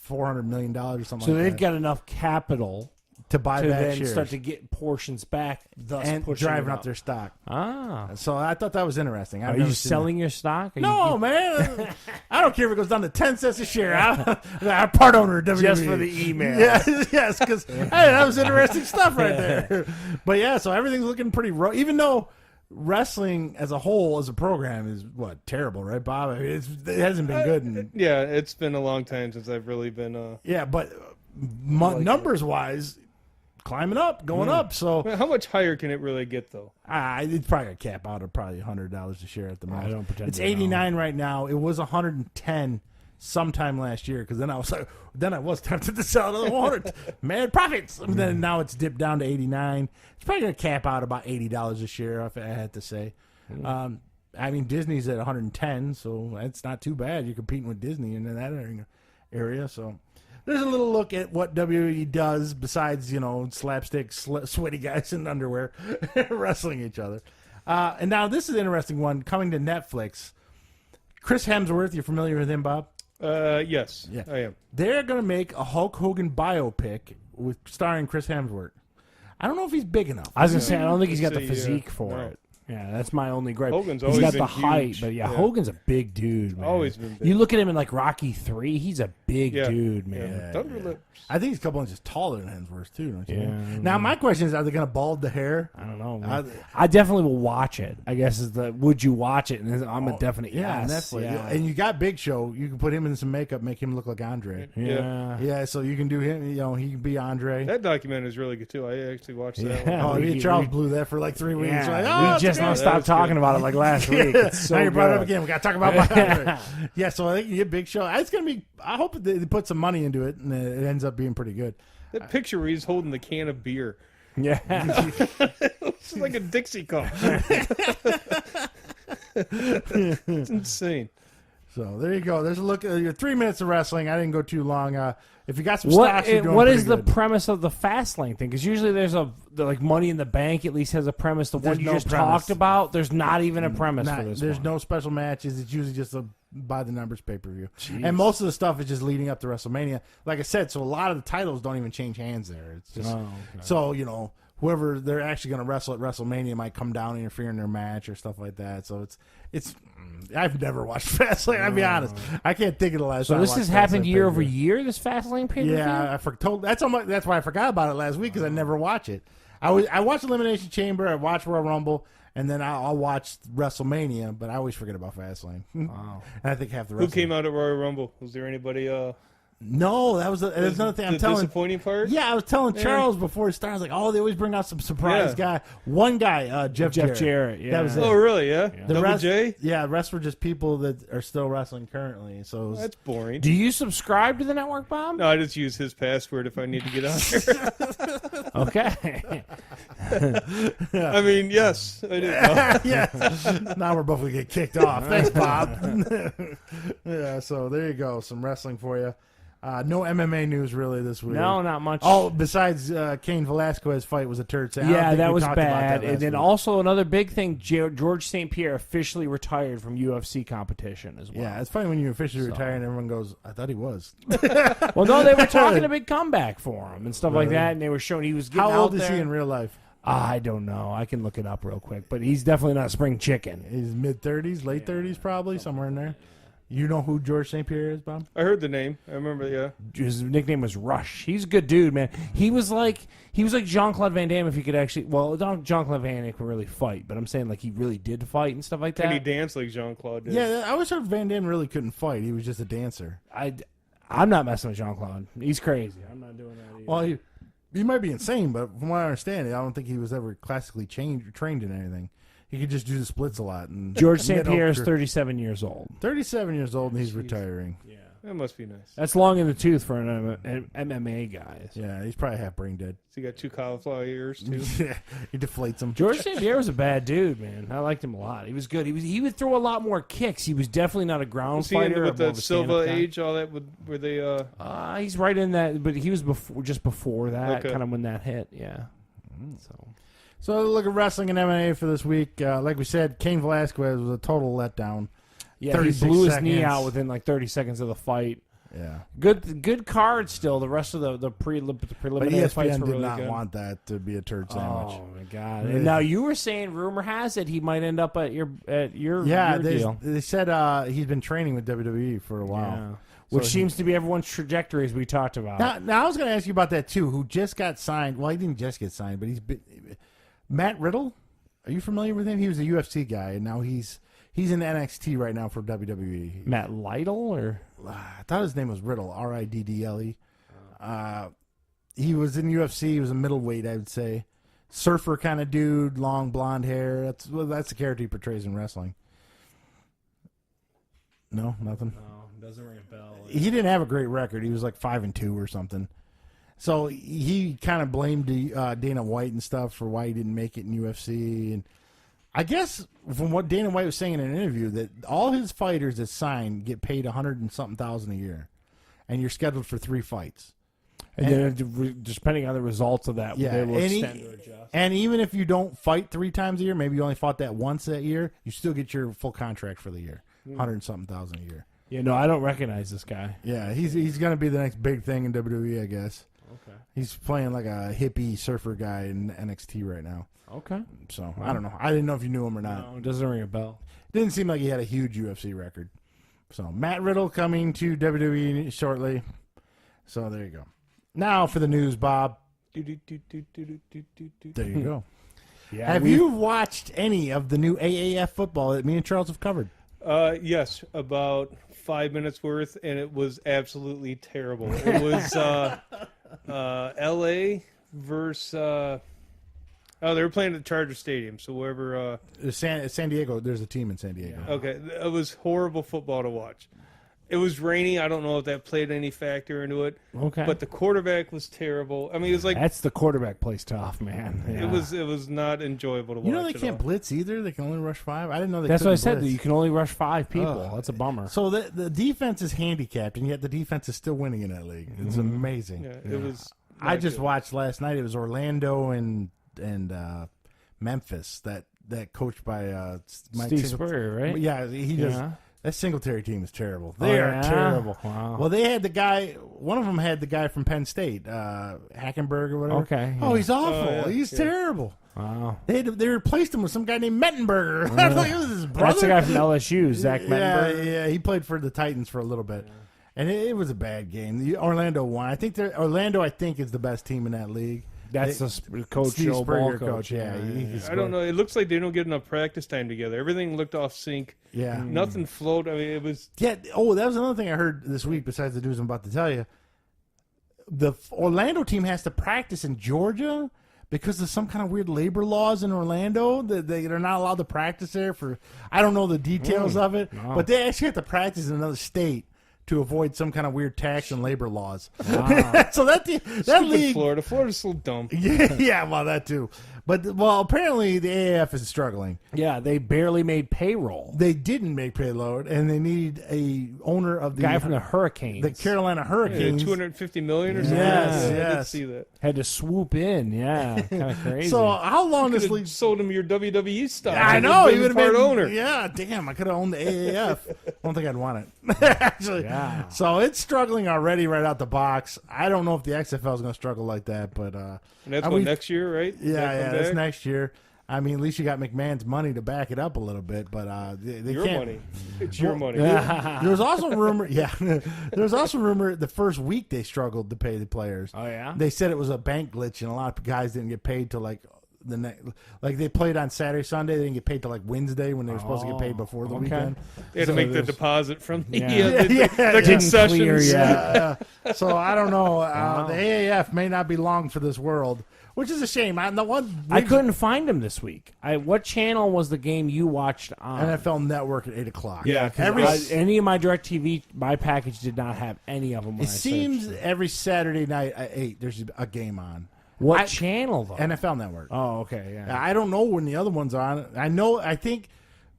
$400 million or something. So like they've that, got enough capital to buy to back then shares start to get portions back, thus and pushing driving it up their stock. Ah, So I thought that was interesting. are you selling your stock? No, man. I don't care if it goes down to 10 cents a share. I'm part owner of WWE. Just for the email. Yes, because hey, that was interesting stuff right there. But yeah, so everything's looking pretty even though wrestling as a whole, as a program, is terrible, right, Bob? I mean, it hasn't been good. Yeah, it's been a long time since I've really been. Yeah, but numbers wise, climbing up, going up. So How much higher can it really get, though? it's probably a cap out of probably $100 a share at the most. I don't pretend It's to know. 89 right now. It was 110 sometime last year because then I was tempted to sell another 100. Mad profits. And then now it's dipped down to 89. It's probably going to cap out about $80 a share, if I had to say. I mean, Disney's at 110, so that's not too bad. You're competing with Disney in that area. So there's a little look at what WWE does besides, slapstick, sweaty guys in underwear wrestling each other. And now this is an interesting one coming to Netflix. Chris Hemsworth, you're familiar with him, Bob? Yes, Yeah. I am. They're going to make a Hulk Hogan biopic starring Chris Hemsworth. I don't know if he's big enough. I was gonna say I don't think he's got the See, physique for no. it. Yeah, that's my only gripe. Hogan's He's always got been the height, huge. but Yeah. Hogan's a big dude, man. Always been big. You look at him in like Rocky 3, he's a big Yeah. dude, man. Yeah. Thunder Lips. I think he's a couple inches taller than Hemsworth, too, don't you? Yeah. Now, my question is, are they going to bald the hair? I don't know. Man. I definitely will watch it. I guess is the would you watch it? And I'm a definite yes. Netflix. Yeah. And you got Big Show. You can put him in some makeup, make him look like Andre. Yeah. Yeah, so you can do him. He can be Andre. That documentary is really good, too. I actually watched that Yeah. one. Me and Charles blew that for like 3 weeks. Yeah. Like, oh, We just not don't that stop was talking good. about it like last week. It's so now you brought it up good. again. We got to talk about my Andre. Yeah, so I think you get Big Show. It's going to be. I hope they put some money into it, and it ends up being pretty good. That picture where he's holding the can of beer. Yeah. It's like a Dixie cup. It's insane. So there you go. There's a look at your 3 minutes of wrestling. I didn't go too long. If you got some stocks, you're doing what pretty is the good. premise of the Fastlane thing? Because usually there's like Money in the Bank at least has a premise. The There's one you no just premise. talked about, there's not even a premise for this. There's one. no special matches. It's usually just a by the numbers pay per view, and most of the stuff is just leading up to WrestleMania. Like I said, so a lot of the titles don't even change hands there. It's just so whoever they're actually going to wrestle at WrestleMania might come down and interfere in their match or stuff like that. So it's. I've never watched Fastlane. I'll be honest. I can't think of the last. So time this I has watched happened Fastlane year over pay-per-view. year. This Fastlane pay per view. Yeah, that's why I forgot about it last week because I never watch it. I watched Elimination Chamber. I watched Royal Rumble. and then I'll watch WrestleMania, but I always forget about Fastlane. Wow. And I think half the Who wrestling. came out at Royal Rumble? Was there anybody? No, that's another thing I'm the telling. disappointing part. Yeah, I was telling Charles before it started. I was like, "Oh, they always bring out some surprise guy." One guy, Jeff Jarrett. Yeah. That was it. Oh, really? Yeah. The Double rest, J. yeah, the rest were just people that are still wrestling currently. So it was, That's boring. Do you subscribe to the network, Bob? No, I just use his password if I need to get on there. Okay. I mean, yes, I do. yeah. Now we're both gonna get kicked off. Thanks, Bob. Yeah. So there you go, some wrestling for you. No MMA news really this week. No, not much. Oh, besides Cain Velasquez fight was a turd. So I don't Yeah, think that we was talked about bad. that And last then week. also another big thing, George St. Pierre officially retired from UFC competition as well. Yeah, it's funny when you officially retire and everyone goes, "I thought he was." Well, no, they were talking a big comeback for him and stuff like Really? that, and they were showing he was getting How old out is there. he in real life? I don't know. I can look it up real quick, but he's definitely not spring chicken. He's mid-30s, late 30s, probably somewhere in there. You know who George St. Pierre is, Bob? I heard the name. I remember. Yeah. His nickname was Rush. He's a good dude, man. He was like Jean-Claude Van Damme if he could actually. Well, Jean-Claude Van Damme could really fight, but I'm saying like he really did fight and stuff like that. Can he dance like Jean-Claude did? Yeah, I always heard Van Damme really couldn't fight. He was just a dancer. I'm not messing with Jean-Claude. He's crazy. I'm not doing that either. Well, he might be insane, but from what I understand, I don't think he was ever classically trained in anything. He could just do the splits a lot. And George St. Pierre is 37 years old. 37 years old, and he's retiring. Yeah. That must be nice. That's long in the tooth for an MMA guy. Yeah, he's probably half brain dead. So you got 2 cauliflower ears too. Yeah, he deflates them. George St. Pierre was a bad dude, man. I liked him a lot. He was good. He would throw a lot more kicks. He was definitely not a ground Was he fighter. with more the of a stand-up Silva guy. age? All that were they? He's right in that, but he was just before that, Okay. kind of when that hit. Yeah. So look at wrestling and MMA for this week. Like we said, Cain Velasquez was a total letdown. Yeah, he 36 blew his knee seconds. out within like 30 seconds of the fight. Yeah, Good card still. The rest of the but preliminary fights ESPN were did really not good. want that to be a turd sandwich. Oh my god! And now you were saying, rumor has it he might end up at your Yeah, deal. they said he's been training with WWE for a while. Yeah. Which So seems to be everyone's trajectory, as we talked about. Now I was going to ask you about that too. Who just got signed? Well, he didn't just get signed, but Matt Riddle. Are you familiar with him? He was a UFC guy, and now he's in NXT right now for WWE. Matt Lytle, or I thought his name was Riddle, Riddle. He was in UFC. He was a middleweight, I would say. Surfer kind of dude, long blonde hair. That's the character he portrays in wrestling. No, nothing. no, doesn't ring a bell. He didn't have a great record. He was like 5-2 or something. So he kind of blamed Dana White and stuff for why he didn't make it in UFC. And I guess from what Dana White was saying in an interview, that all his fighters that sign get paid $100 and something thousand a year, and you're scheduled for 3 fights. And then, just depending on the results of that, Yeah, they will and extend or adjust. And even if you don't fight 3 times a year, maybe you only fought that once that year, you still get your full contract for the year, 100 and something thousand a year. Yeah, no, I don't recognize this guy. Yeah, he's going to be the next big thing in WWE, I guess. Okay. He's playing like a hippie surfer guy in NXT right now. Okay. So I don't know. I didn't know if you knew him or not. No, it doesn't ring a bell. Didn't seem like he had a huge UFC record. So Matt Riddle coming to WWE shortly. So there you go. Now for the news, Bob. There you go. Yeah, Have you watched any of the new AAF football that me and Charles have covered? Yes, about 5 minutes worth, and it was absolutely terrible. It was L.A. versus. They were playing at the Charger Stadium, so wherever. San Diego. There's a team in San Diego. Okay, it was horrible football to watch. It was raining. I don't know if that played any factor into it. Okay. But the quarterback was terrible. I mean, it was like That's the quarterback plays tough, man. Yeah. it was not enjoyable to watch. You know they at can't all. blitz either. They can only rush 5. I didn't know they. That's what I couldn't said. blitz. You can only rush 5 people. Ugh. That's a bummer. So the defense is handicapped, and yet the defense is still winning in that league. It's amazing. Yeah, it was. I not just good. watched last night. It was Orlando and Memphis that coached by Mike Steve Singletary. Spurrier, right? Yeah, he does. Yeah. That Singletary team is terrible. Oh, They are yeah? terrible. Wow. Well, they had the guy. One of them had the guy from Penn State, Hackenberg or whatever. Okay, Oh, yeah. he's awful. yeah, He's yeah. terrible. Wow. They replaced him with some guy named Mettenberger. I thought he was his brother. That's the guy from LSU, Zach Mettenberger. Yeah, he played for the Titans for a little bit, and it was a bad game. Orlando won. I think is the best team in that league. That's the coach, Steve Joe Spurrier Ball coach. yeah. I don't know. It looks like they don't get enough practice time together. Everything looked off sync. Yeah. Nothing flowed. I mean, it was. Yeah. Oh, that was another thing I heard this week besides the news I'm about to tell you. The Orlando team has to practice in Georgia because of some kind of weird labor laws in Orlando. They're not allowed to practice there for, I don't know the details of it, but they actually have to practice in another state to avoid some kind of weird tax and labor laws. Wow. So that league, Florida's so dumb. yeah, well, that too. But apparently the AAF is struggling. Yeah, they barely made payroll. They didn't make payload, and they need a owner of the Guy from the Hurricanes. the Carolina Hurricanes. $250 million or something. Yes, I did yes. see that. had to swoop in. Yeah, kind of crazy. So how long Could this have league? sold him your WWE stock. I and know been he would have part been owner. Yeah, damn, I could have owned the AAF. I don't think I'd want it actually. Yeah. So it's struggling already right out the box. I don't know if the XFL is going to struggle like that, but And that's Are what, we- next year, right? yeah, that's back? next year. I mean, at least you got McMahon's money to back it up a little bit, but they Your can't. money. It's your money. There was also rumor, there was also rumor the first week they struggled to pay the players. Oh yeah. They said it was a bank glitch, and a lot of guys didn't get paid till like the next. Like they played on Saturday, Sunday, they didn't get paid till like Wednesday when they were supposed to get paid before the weekend. They had to So make the there's- deposit from the, Yeah. the Didn't concessions. clear yet. So I don't know. The AAF may not be long for this world, which is a shame. I couldn't find him this week. What channel was the game you watched on? NFL Network at 8:00. Yeah, 'cause every. Any of my DirecTV, my package did not have any of them. When It I seems searched. every Saturday night at 8 there's a game on. What channel though? NFL Network. Oh, okay, yeah. I don't know when the other one's on. I think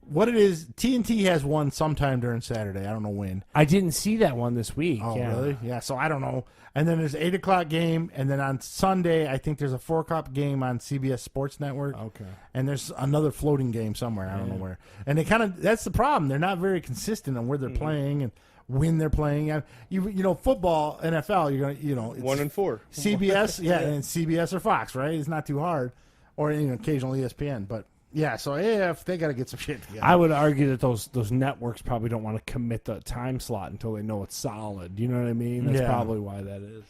what it is, TNT has one sometime during Saturday. I don't know when. I didn't see that one this week. Oh, yeah. really? Yeah, so I don't know. And then there's 8:00 game, and then on Sunday, I think there's a 4:00 game on CBS Sports Network. Okay. And there's another floating game somewhere. I don't know where. And they that's the problem. They're not very consistent on where they're playing and when they're playing. You know, football, NFL, you're going to, it's 1 and 4. CBS, yeah, and CBS or Fox, right? It's not too hard. Or, occasional ESPN. But, yeah, so AF, they got to get some shit together. I would argue that those networks probably don't want to commit the time slot until they know it's solid. You know what I mean? That's Yeah. probably why that is.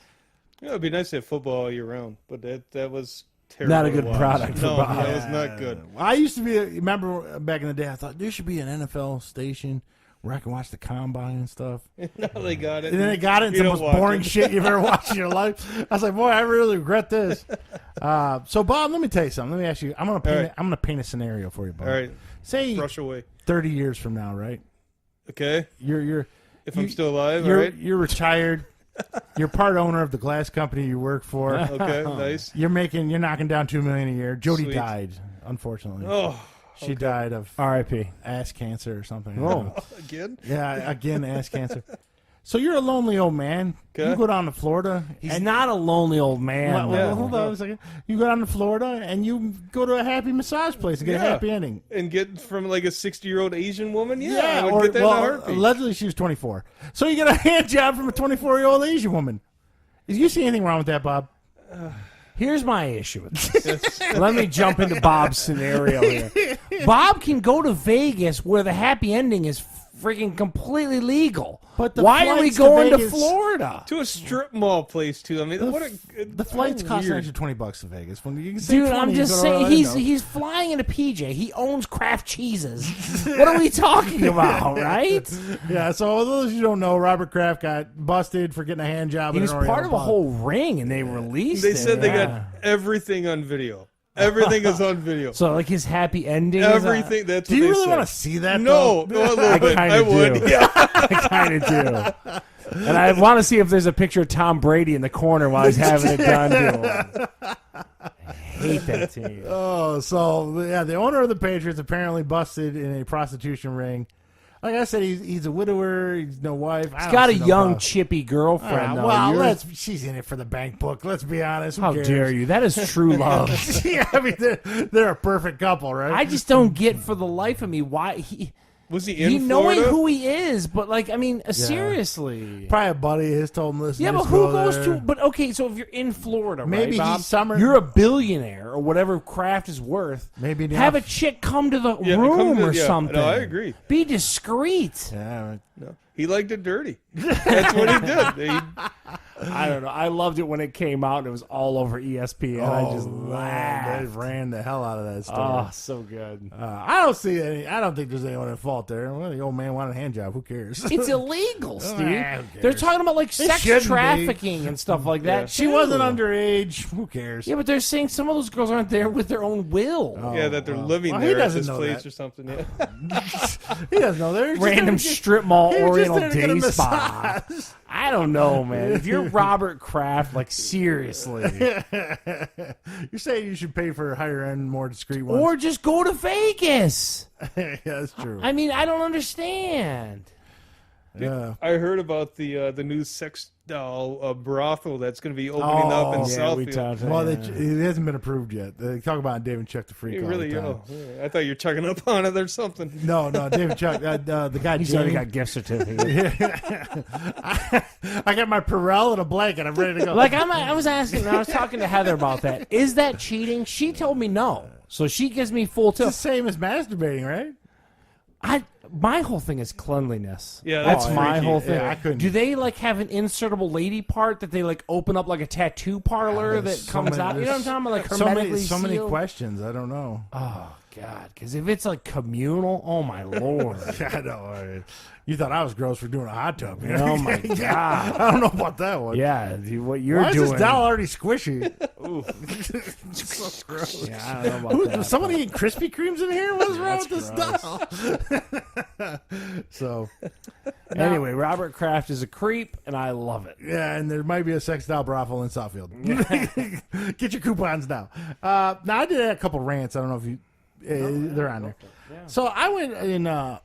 Yeah, it'd be nice to have football all year round, but that was terrible. Not a to good watch. product for No, Bob. that was not good. I used to remember back in the day, I thought there should be an NFL station where I can watch the combine and stuff. Now they got it. And then they got it, and You it's the don't most watch boring it. shit you've ever watched in your life. I was like, boy, I really regret this. So, Bob, let me tell you something. Let me ask you. I'm gonna paint a scenario for you, Bob. All right, Say brush away. 30 years from now, right? Okay, You're if I'm still alive, all you're right. you're retired. You're part owner of the glass company you work for. Okay, nice. You're knocking down $2 million a year. Jody Sweet. died, unfortunately. Oh, She died of R.I.P. ass cancer or something. I Oh. don't know. again? Yeah, again, ass cancer. So you're a lonely old man. Okay. You go down to Florida. He's not a lonely old man. Well, though. hold on a second. You go down to Florida and you go to a happy massage place and get a Yeah. happy ending. And get from like a 60-year-old Asian woman? Yeah, I would get that in a heartbeat. allegedly she was 24. So you get a hand job from a 24-year-old Asian woman. Do you see anything wrong with that, Bob? Here's my issue with this. Let me jump into Bob's scenario here. Bob can go to Vegas where the happy ending is freaking completely legal. But the why are we flights to going to Vegas- Florida? To a strip mall place, too. I mean, what a... The flights cost an weird. extra $20 to Vegas. When you can save Dude, 20, I'm you just go to saying Orlando. he's flying in a PJ. He owns Kraft cheeses. What are we talking about, right? Yeah, so those you don't know, Robert Kraft got busted for getting a hand job. He at was an part Oriental of a pub. whole ring, and they released They it. said they Yeah. got everything on video. Everything is on video. So like his happy ending. Everything. That's Do what you they really said. want to see that? No, though? no, a little bit. kinda I would. do. Yeah. I kind of do. And I want to see if there's a picture of Tom Brady in the corner while he's having it done to him. I hate that team. Oh, so yeah, the owner of the Patriots apparently busted in a prostitution ring. Like I said, he's a widower. He's no wife. He's got a young, chippy girlfriend. though. well, You're- she's in it for the bank book. Let's be honest. Who how cares? dare you? That is true love. Yeah, I mean they're a perfect couple, right? I just don't get for the life of me why Was he in he knowing Florida? who he is, but like I mean, seriously. Probably a buddy of his told him, listen. Yeah, but just who go goes there. to? But okay, so if you're in Florida, Maybe right, Bob, he's summer- you're a billionaire or whatever Kraft is worth. Maybe now- have a chick come to the Yeah, come room to- or yeah. something. No, I agree. Be discreet. Yeah, right. No. He liked it dirty. That's what he did. I don't know. I loved it when it came out and it was all over ESPN. I just man, laughed. they ran the hell out of that story. Oh, so good. I don't see any. I don't think there's anyone at fault there. Well, the old man wanted a hand job. Who cares? It's illegal, Steve. Who cares? They're talking about like sex shouldn't be. trafficking and stuff like that. She too. wasn't underage. Who cares? Yeah, but they're saying some of those girls aren't there with their own will. Yeah, that they're living Well, he there at doesn't this know place that. or something. Yeah. He doesn't know. They're just there Random to get- strip mall he was just Oriental there to get a day spa. massage. I don't know, man. If you're Robert Kraft, like seriously, You're saying you should pay for higher end, more discreet ones? or just go to Vegas. Yeah, that's true. I mean, I don't understand. Yeah. I heard about the new sex doll brothel that's going to be opening up in Oh, Yeah, we Southfield. talked. Well, it hasn't been approved yet. They talk about David Chuck the Freak. You all really, the time. I thought you were chucking up on it or something. No, David Chuck, the guy. He's already Jamie. got gift certificate. I got my Perel and a blanket. I'm ready to go. Like I was asking, I was talking to Heather about that. Is that cheating? She told me no. So she gives me full it's the tilt. same as masturbating, right? My whole thing is cleanliness. Yeah, that's that's my freaky. whole thing. Yeah, I couldn't. Do they like have an insertable lady part that they like open up like a tattoo parlor that There's so comes many- out? You know what I'm talking about? Like So hermetically many sealed? questions. I don't know. Oh God! Because if it's like communal, oh my lord! I know. You thought I was gross for doing a hot tub. You know? Oh my God! I don't know about that one. Yeah, what you're Why is doing? this doll already squishy? So gross. Yeah, I don't know about that. Was somebody eating Krispy Kremes in here? What's wrong with this gross. doll? So, Anyway, Robert Kraft is a creep, and I love it. yeah, and there might be a sex doll brothel in Southfield. Get your coupons now. Now, I did a couple rants. I don't know if you... they're on there. Yeah. So, I went and I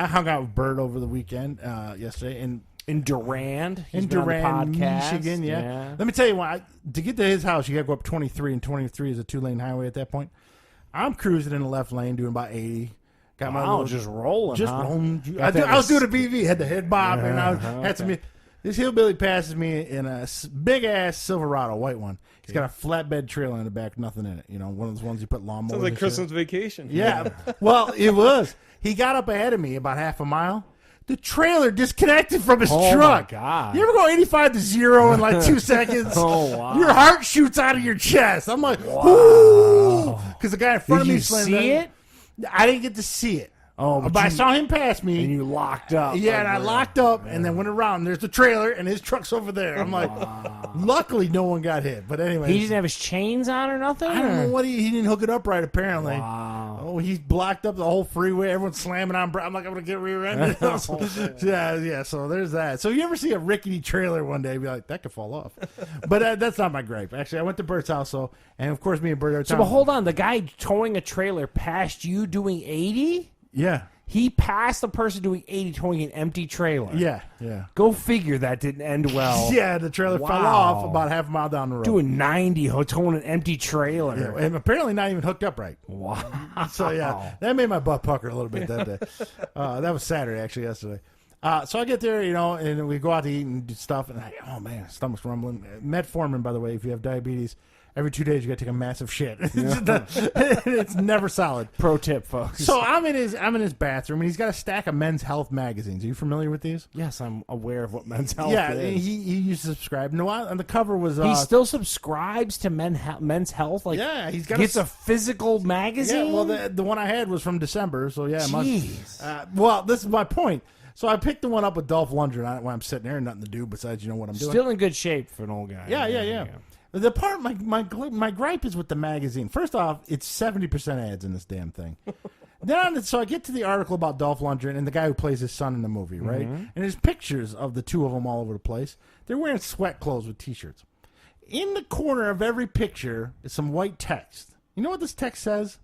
hung out with Bert over the weekend, yesterday, and In Durand, he's in been on the Durand, podcast. Michigan, yeah. Let me tell you what, to get to his house, you got to go up 23, and 23 is a 2-lane highway at that point. I'm cruising in the left lane, doing about 80. Got my Wow, little, just rolling, just huh? rolling. Got I that was doing a BV, had the head bob, and I had okay. some. This hillbilly passes me in a big ass Silverado, white one. He's got a flatbed trailer in the back, nothing in it. You know, one of those ones you put lawnmowers. Sounds like and shit. Christmas vacation. Yeah. Well, it was. He got up ahead of me about half a mile. The trailer disconnected from his Oh, truck. my God. You ever go 85 to 0 in like 2 seconds? Oh, wow. Your heart shoots out of your chest. I'm like, ooh. Because the guy in front Did of me you slammed see down. it? I didn't get to see it. Oh, but I saw him pass me. And you locked up. Yeah, and I locked up and then went around. There's the trailer and his truck's over there. I'm like, luckily no one got hit. But anyway, He didn't have his chains on or nothing? I don't know what he didn't hook it up right apparently. Wow. Oh, he blocked up the whole freeway. Everyone's slamming on. I'm like, I'm gonna get rear-ended. yeah. So there's that. So you ever see a rickety trailer one day? Be like, that could fall off. But that's not my gripe. Actually, I went to Bert's house, and of course, me and Bert are So, but hold on. The guy towing a trailer passed you doing 80? Yeah. He passed the person doing 80 towing an empty trailer. Yeah. Go figure that didn't end well. Yeah, the trailer fell Wow. off about half a mile down the road. Doing 90 towing an empty trailer. Yeah, and apparently not even hooked up right. Wow. So yeah, that made my butt pucker a little bit that day. That was Saturday, actually, yesterday. So I get there, and we go out to eat and do stuff, and oh man, stomach's rumbling. Metformin, by the way, if you have diabetes, every 2 days you got to take a massive shit. It's never solid. Pro tip, folks. So I'm in his bathroom, and he's got a stack of Men's Health magazines. Are you familiar with these? yes, I'm aware of what Men's Health Yeah, is. he used to subscribe. No, and the cover was He still subscribes to Men's Health? Like, yeah, he's got gets a physical magazine? Yeah, well, the one I had was from December, so yeah. it Jeez. must, well, this is my point. So I picked the one up with Dolph Lundgren when I'm sitting there, nothing to do besides what I'm doing. Still in good shape for an old guy. Yeah. The part my gripe is with the magazine. First off, it's 70% ads in this damn thing. So I get to the article about Dolph Lundgren and the guy who plays his son in the movie, right? And there's pictures of the two of them all over the place. They're wearing sweat clothes with T-shirts. In the corner of every picture is some white text. You know what this text says?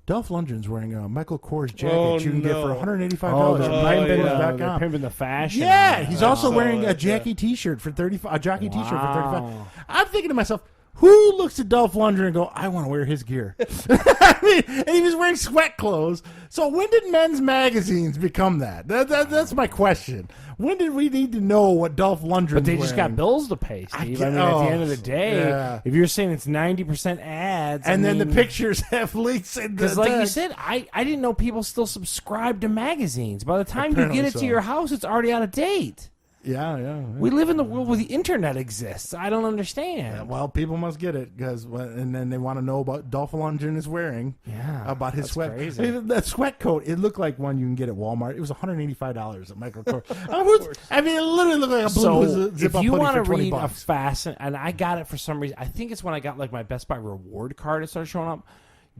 Dolph Lundgren's wearing a Michael Kors jacket you can get for $185 Oh, at they're PictureAcademy.com. pimping the fashion. Yeah, on it. he's also saw wearing a it, Jackie T-shirt for $35. A jockey T-shirt for $35. Wow. I'm thinking to myself, who looks at Dolph Lundgren and go, I want to wear his gear? I mean, and he was wearing sweat clothes. So when did men's magazines become that? That's my question. When did we need to know what Dolph Lundgren's But they just got wearing? bills to pay, Steve. I mean, at the end of the day, if you're saying it's 90% ads, And then the pictures have leaks in the because, like you text. said, I didn't know people still subscribe to magazines. By the time you Apparently get it so. to your house, it's already out of date. Yeah. We live in the world where the internet exists. I don't understand. Well, people must get it and then they want to know about Dolph Lundgren is wearing. Yeah, about his that's sweat. crazy. I mean, that sweat coat, it looked like one you can get at Walmart. It was $185 at Michael Kors. I mean, it literally looked like a blue zip-up if you want to read a fasten, and I got it for some reason, I think it's when I got like my Best Buy reward card. It started showing up.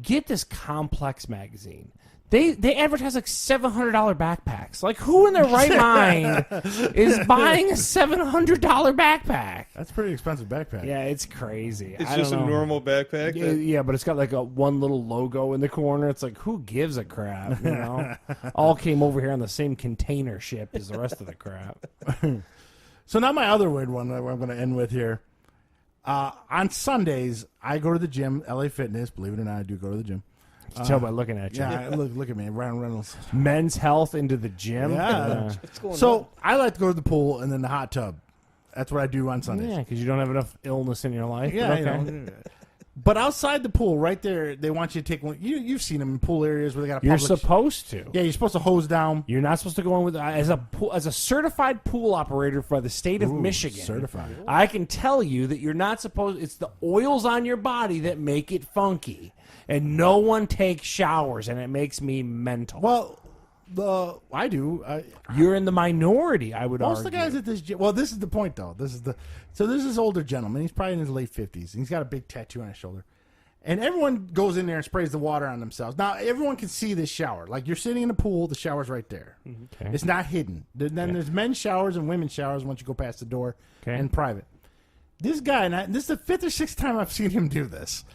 Get this Complex magazine. They advertise like $700 backpacks. Like, who in their right mind is buying a $700 backpack? That's a pretty expensive backpack. Yeah, it's crazy. It's just a normal backpack. Yeah, but it's got like one little logo in the corner. It's like, who gives a crap? You know, all came over here on the same container ship as the rest of the crap. So now my other weird one that I'm going to end with here. On Sundays, I go to the gym, LA Fitness. Believe it or not, I do go to the gym. You can tell by looking at you. Yeah, look at me, Ryan Reynolds. Men's health into the gym. Yeah. So I like to go to the pool and then the hot tub. That's what I do on Sundays. Yeah, because you don't have enough illness in your life. Yeah, but you know. But outside the pool, right there, they want you to take one. You've seen them in pool areas where they got a You're public. supposed to. Yeah, you're supposed to hose down. You're not supposed to go in with as a certified pool operator for the state of Michigan. Certified. I can tell you that you're not supposed. It's the oils on your body that make it funky, and no one takes showers, and it makes me mental. Well, I do. You're in the minority, I would Most argue. of the guys at this gym. Well, this is the point, though. So there's this older gentleman. He's probably in his late 50s. And he's got a big tattoo on his shoulder. And everyone goes in there and sprays the water on themselves. Now, everyone can see this shower. Like, you're sitting in a pool, the shower's right there. Okay. It's not hidden. Then there's men's showers and women's showers once you go past the door and private. This guy, and this is the fifth or sixth time I've seen him do this.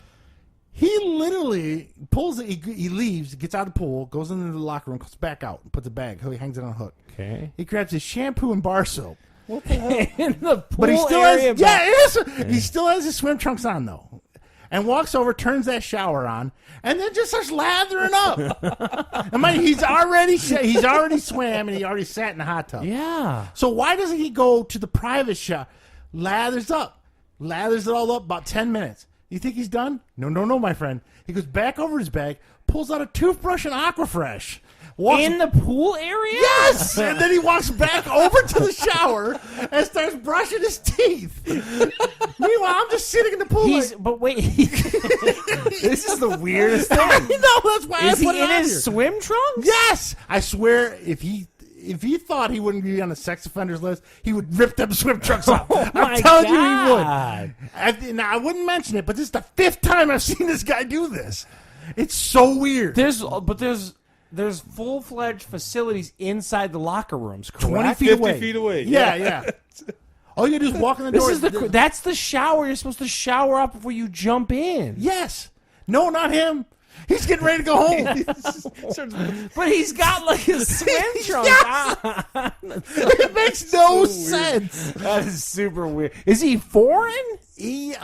He literally pulls it. He leaves, gets out of the pool, goes into the locker room, comes back out, and puts it back. He hangs it on a hook. Okay. He grabs his shampoo and bar soap. What the hell? In the pool But he still area. he still has his swim trunks on though, and walks over, turns that shower on, and then just starts lathering up. He's already swam and he already sat in the hot tub. Yeah. So why doesn't he go to the private shower, lathers it all up about 10 minutes? You think he's done? No, my friend. He goes back over his bag, pulls out a toothbrush and Aquafresh. In the pool area? Yes! And then he walks back over to the shower and starts brushing his teeth. Meanwhile, I'm just sitting in the pool. But wait. This is the weirdest thing. I know, that's why Is I put he it in on his here. swim trunks? Yes! I swear, if he thought he wouldn't be on the sex offenders list, he would rip them swim trunks off. I'm telling you he would. Now, I wouldn't mention it, but this is the fifth time I've seen this guy do this. It's so weird. There's full-fledged facilities inside the locker rooms, correct? 20 feet 50 away. feet away. Yeah. All you gotta do is walk in the door. That's the shower. You're supposed to shower up before you jump in. Yes. No, not him. He's getting ready to go home. But he's got like a swim trunk. Yes. It makes no sense. That is super weird. Is he foreign? He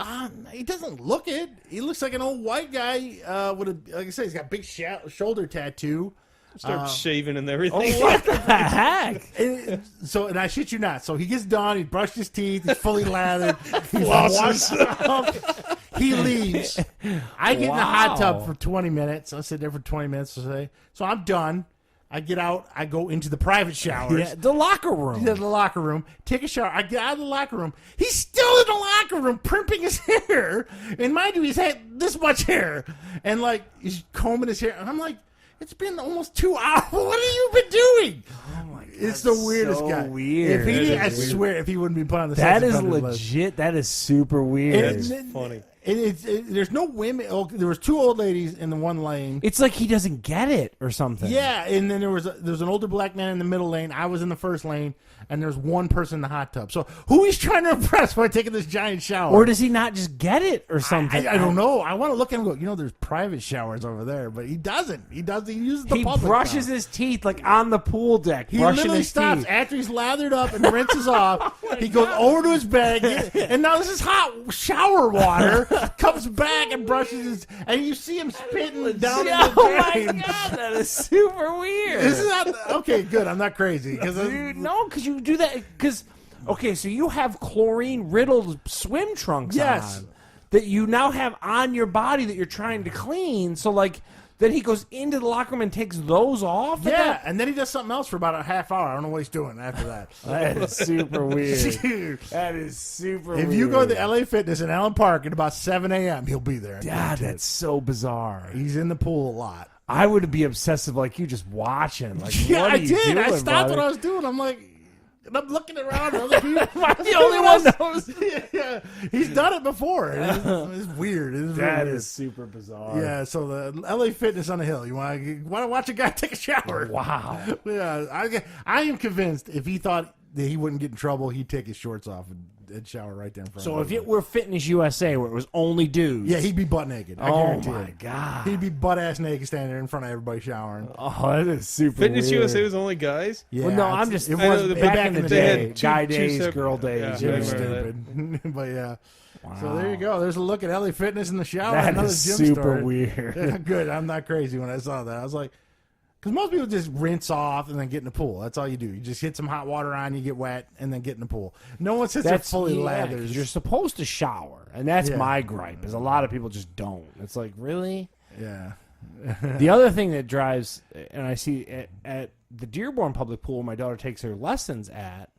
doesn't look it. He looks like an old white guy like I said, he's got a big shoulder tattoo. Start shaving and everything. Oh, what the heck? And I shit you not. So he gets done. He brushed his teeth. He's fully lathered. He's washed up. He leaves. I get in the hot tub for 20 minutes. I sit there for 20 minutes. So I'm done. I get out. I go into the private showers. Yeah, the locker room. The locker room. Take a shower. I get out of the locker room. He's still in the locker room primping his hair. And mind you, he's had this much hair. And like he's combing his hair. And I'm like, it's been almost 2 hours. What have you been doing? Oh my God, it's the weirdest so guy. Weird. If he did, I swear, if he wouldn't be put on the that sex is offender legit. list. That is super weird. That's funny. There's no women. There was 2 old ladies in the one lane. It's like he doesn't get it or something. Yeah, and then there was an older black man in the middle lane. I was in the first lane, and there's one person in the hot tub. So who he's trying to impress by taking this giant shower? Or does he not just get it or something? I don't know. I want to look at him and go, there's private showers over there, but he doesn't. He uses the He public brushes his teeth like on the pool deck. He brushing literally his stops teeth. after he's lathered up and rinses off. He goes over to his bag, and now this is hot shower water. Comes back and brushes his, and you see him spitting down in the Oh my drain. God, that is super weird. Isn't that okay? Good. I'm not crazy because Dude, no, because you do that because so you have chlorine riddled swim trunks Yes. on that you now have on your body that you're trying to clean. So like Then he goes into the locker room and takes those off? Yeah, and then he does something else for about a half hour. I don't know what he's doing after that. That is super weird. Dude, That is super weird. if you go to the LA Fitness in Allen Park at about 7 a.m., he'll be there. God, that's so bizarre. He's in the pool a lot. I would be obsessive like you, just watching. Like, Yeah, what I are you did. doing, I stopped brother? what I was doing. I'm like, and I'm looking around at other people. Am I the only one that knows? Yeah, he's done it before. It's weird. It's That really is super bizarre. Yeah, so the LA Fitness on the Hill. You want to watch a guy take a shower? Wow. Yeah, I am convinced if he thought that he wouldn't get in trouble, he'd take his shorts off and shower right there in front. So of if it were Fitness USA, where it was only dudes, yeah, he'd be butt naked. I oh guarantee my it. god, He'd be butt ass naked standing there in front of everybody showering. oh, that is super. Fitness weird. USA was only guys. Yeah, Well, no, it's- I'm just. it I was know the back back in the the They day. had guy two days, separate- girl days. yeah, It I was remember stupid, but yeah. Wow. So there you go. There's a look at LA Fitness in the shower. That Another is gym super story. weird. Yeah, good. I'm not crazy when I saw that. I was like, because most people just rinse off and then get in the pool. That's all you do. You just hit some hot water on, you get wet, and then get in the pool. No one sits there fully yeah, 'cause lathered. you're supposed to shower, and that's Yeah. my gripe. Is a lot of people just don't. It's like really. Yeah. The other thing that drives, and I see at the Dearborn Public Pool, my daughter takes her lessons at.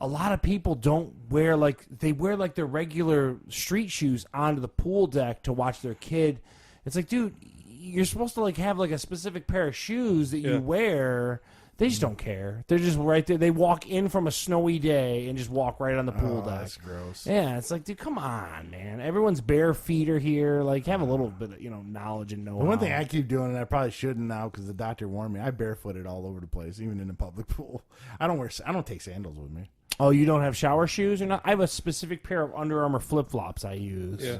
A lot of people don't wear they wear their regular street shoes onto the pool deck to watch their kid. It's like, dude, you're supposed to have a specific pair of shoes that you Yeah. wear. They just don't care. They're just right there. They walk in from a snowy day and just walk right on the pool deck. That's gross. Yeah, it's like, dude, come on, man. Everyone's bare feet are here. Like, have a little bit of knowledge and know-how. The one thing I keep doing, and I probably shouldn't now because the doctor warned me, I barefooted all over the place, even in the public pool. I don't take sandals with me. Oh, you don't have shower shoes or not? I have a specific pair of Under Armour flip-flops I use. Yeah.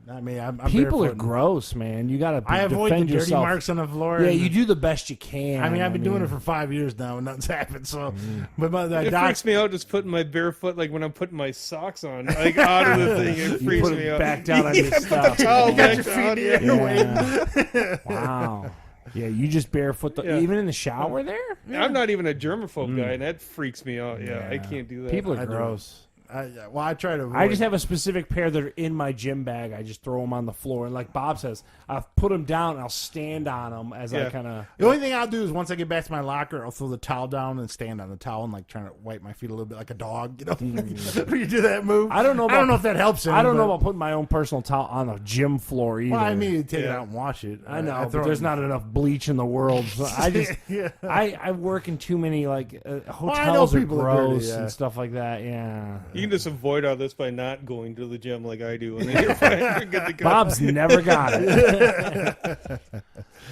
Not me. I'm People are barefooting. gross, man. You got to I avoid the defend dirty yourself. marks on the floor. Yeah, and- you do the best you can. I mean, I've been doing it for 5 years now, and nothing's happened. So, but the It doc, freaks me out just putting my bare foot, like when I'm putting my socks on, like out of the thing. It You freaks put me it out. back down on your stuff. towel got back your feet down, in the air. Yeah. Wow. Yeah, you just barefoot, Yeah. even in the shower there? I'm not even a germaphobe guy, and that freaks me out. Yeah, I can't do that. People I are do. gross. I try to. Avoid, I just have a specific pair that are in my gym bag. I just throw them on the floor. And like Bob says, I'll put them down and I'll stand on them as I Yeah. kind of... The only thing I'll do is once I get back to my locker, I'll throw the towel down and stand on the towel and trying to wipe my feet a little bit like a dog. You do that move. I don't know if that helps. I don't know but- about putting my own personal towel on the gym floor either. Well, I mean, you take it Yeah. out and wash it. I know, throw but there's it- not enough bleach in the world. So I just, Yeah. I work in too many I know hotels are people are dirty, gross yeah. and stuff like that. Yeah, You can just avoid all this by not going to the gym like I do, and then you're fine. You're good to go. Bob's never got it.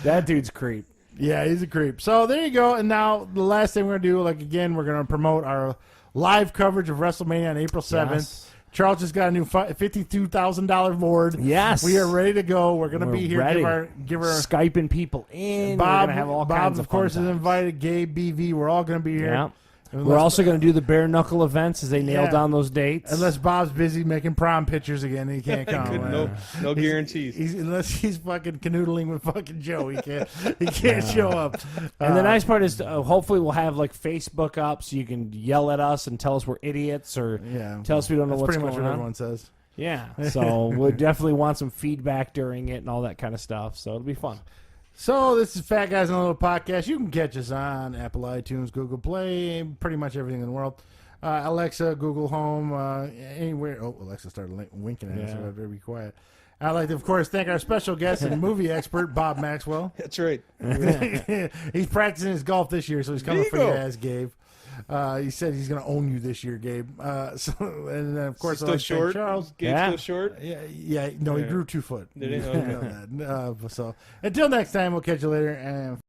That dude's creep. Yeah, he's a creep. So there you go. And now the last thing we're gonna do, like again, we're gonna promote our live coverage of WrestleMania on April 7th. Yes. Charles just got a new $52,000 board. Yes. We are ready to go. We're gonna We're be here. ready. Give her. Skyping people in. We're Bob, gonna have all Bob kinds of of course, fun is times. invited. Gabe, BV, we're all gonna be here. Yeah. Unless- We're also going to do the bare knuckle events as they nail Yeah. down those dates. Unless Bob's busy making prom pictures again, he can't come. no guarantees. Unless he's fucking canoodling with fucking Joe, he can't show up. And the nice part is, hopefully, we'll have like Facebook up so you can yell at us and tell us we're idiots or yeah, tell us we don't know that's what's pretty much going what on. everyone says. Yeah, so we definitely want some feedback during it and all that kind of stuff. So it'll be fun. So this is Fat Guys on a Little Podcast. You can catch us on Apple iTunes, Google Play, pretty much everything in the world. Alexa, Google Home, anywhere. Oh, Alexa started winking at us, so I better be quiet. I'd like to, of course, thank our special guest and movie expert, Bob Maxwell. That's right. He's practicing his golf this year, so he's coming There for you your go. ass, Gabe. He said he's going to own you this year, Gabe. And then, of course, I'd Still like to thank short. Charles. Gabe's Yeah. still short. No, he Yeah. grew 2 foot. Did he? You know that. So until next time, we'll catch you later. And